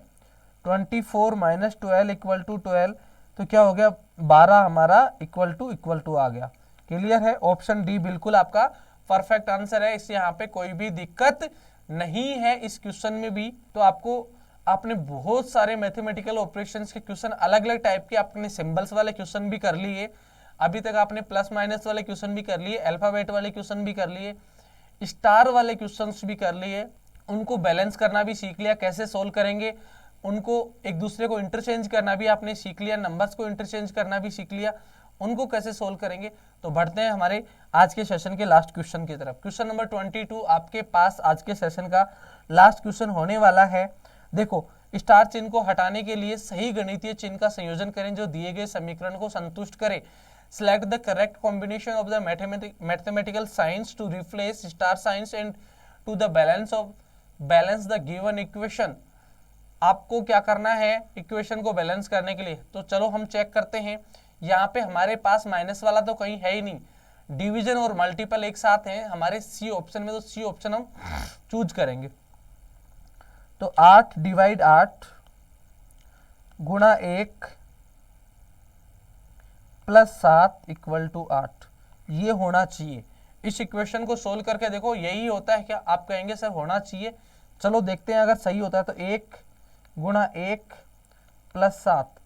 24 minus 12 equal to 12, तो क्या हो गया, 12 हमारा इक्वल टू आ गया। क्लियर है, ऑप्शन डी बिल्कुल आपका परफेक्ट आंसर है। इस यहाँ पे कोई भी दिक्कत नहीं है इस क्वेश्चन में भी। तो आपको आपने बहुत सारे मैथमेटिकल ऑपरेशंस के क्वेश्चन अलग अलग टाइप के, आपने सिंबल्स वाले क्वेश्चन भी कर लिए, अभी तक आपने प्लस माइनस वाले क्वेश्चन भी कर लिए, अल्फाबेट वाले क्वेश्चन भी कर लिए, स्टार वाले क्वेश्चंस भी कर लिए, उनको बैलेंस करना भी सीख लिया, कैसे सोल्व करेंगे, उनको एक दूसरे को इंटरचेंज करना भी आपने सीख लिया, नंबर्स को इंटरचेंज करना भी सीख लिया, उनको कैसे सोल्व करेंगे। तो बढ़ते हैं हमारे आज के सेशन के लास्ट क्वेश्चन की तरफ। क्वेश्चन नंबर 22 आपके पास आज के सेशन का लास्ट क्वेश्चन होने वाला है। देखो, स्टार चिन्ह को हटाने के लिए सही गणितीय चिन्ह का संयोजन करें जो दिए गए समीकरण को संतुष्ट करे। Select the correct combination of the mathematical signs to replace star signs and to the balance the given equation। आपको क्या करना है इक्वेशन को बैलेंस करने के लिए? तो चलो हम चेक करते हैं। यहाँ पे हमारे पास माइनस वाला तो कहीं है ही नहीं, डिवीजन और मल्टीपल एक साथ हैं हमारे सी ऑप्शन में, तो सी ऑप्शन हम चूज करेंगे। तो 8 डिवाइड 8 गुणा 1 प्लस 7 इक्वल टू 8, ये होना चाहिए। इस इक्वेशन को सोल्व करके देखो, यही होता है क्या? आप कहेंगे सर होना चाहिए। चलो देखते हैं अगर सही होता है तो 1 गुणा 1 प्लस 7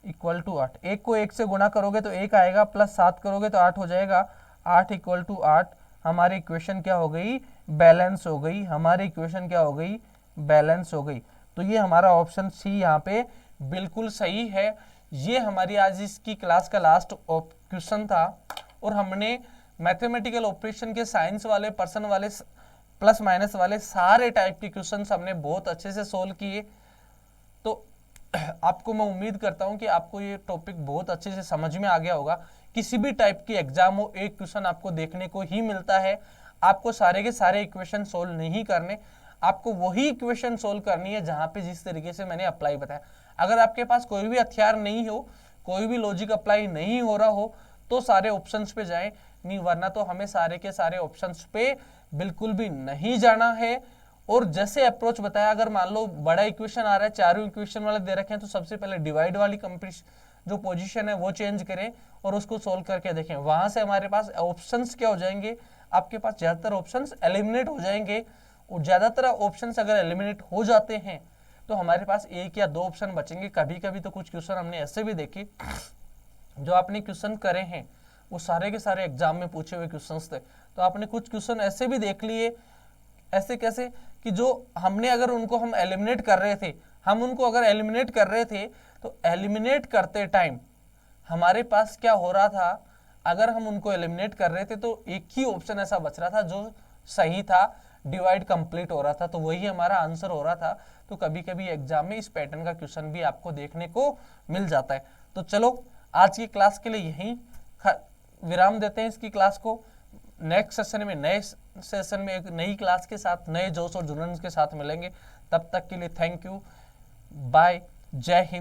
इक्वल टू 8। 1 को 1 से गुणा करोगे तो 1 आएगा, प्लस 7 करोगे तो 8 हो जाएगा। 8 इक्वल टू 8, हमारी इक्वेशन क्या हो गई? बैलेंस हो गई। हमारी इक्वेशन क्या हो गई? बैलेंस हो गई। तो ये हमारा ऑप्शन सी यहाँ पे बिल्कुल सही है। ये हमारी आज इसकी क्लास का लास्ट क्वेश्चन था और हमने मैथमेटिकल ऑपरेशन के साइंस वाले, पर्सन वाले, प्लस माइनस वाले सारे टाइप के क्वेश्चंस हमने बहुत अच्छे से सोल्व किए। तो आपको मैं उम्मीद करता हूं कि आपको ये टॉपिक बहुत अच्छे से समझ में आ गया होगा। किसी भी टाइप की एग्जाम हो, एक क्वेश्चन आपको देखने को ही मिलता है। आपको सारे के सारे इक्वेशन सोल्व नहीं करने, आपको वही इक्वेशन सोल्व करनी है जहां पे जिस तरीके से मैंने अप्लाई बताया। अगर आपके पास कोई भी हथियार नहीं हो, कोई भी लॉजिक अप्लाई नहीं हो रहा हो, तो सारे ऑप्शंस पे जाएं, नहीं वरना तो हमें सारे के सारे ऑप्शंस पे बिल्कुल भी नहीं जाना है। और जैसे अप्रोच बताया, अगर मान लो बड़ा इक्वेशन आ रहा है, चारों इक्वेशन वाले दे रखे हैं, तो सबसे पहले डिवाइड वाली जो पोजीशन है वो चेंज करें और उसको सोल्व करके देखें। वहां से हमारे पास ऑप्शंस क्या हो जाएंगे? आपके पास ज्यादातर ऑप्शंस एलिमिनेट हो जाएंगे। और ज्यादातर ऑप्शंस अगर एलिमिनेट हो जाते हैं तो हमारे पास एक या दो ऑप्शन बचेंगे। कभी कभी तो कुछ क्वेश्चन हमने ऐसे भी देखे, जो आपने क्वेश्चन करे हैं वो सारे के सारे एग्जाम में पूछे हुए क्वेश्चंस थे। तो आपने कुछ क्वेश्चन ऐसे भी देख लिए, ऐसे कैसे कि जो हमने अगर उनको हम एलिमिनेट कर रहे थे, हम उनको अगर एलिमिनेट कर रहे थे तो एलिमिनेट करते टाइम हमारे पास क्या हो रहा था? अगर हम उनको एलिमिनेट कर रहे थे तो एक ही ऑप्शन ऐसा बच रहा था जो सही था, डिवाइड कंप्लीट हो रहा था, तो वही हमारा आंसर हो रहा था। तो कभी कभी एग्जाम में इस पैटर्न का क्वेश्चन भी आपको देखने को मिल जाता है। तो चलो आज की क्लास के लिए यहीं विराम देते हैं इसकी क्लास को। नेक्स्ट सेशन में, नए सेशन में एक नई क्लास के साथ, नए जोश और जुनून के साथ मिलेंगे। तब तक के लिए थैंक यू, बाय, जय हिंद,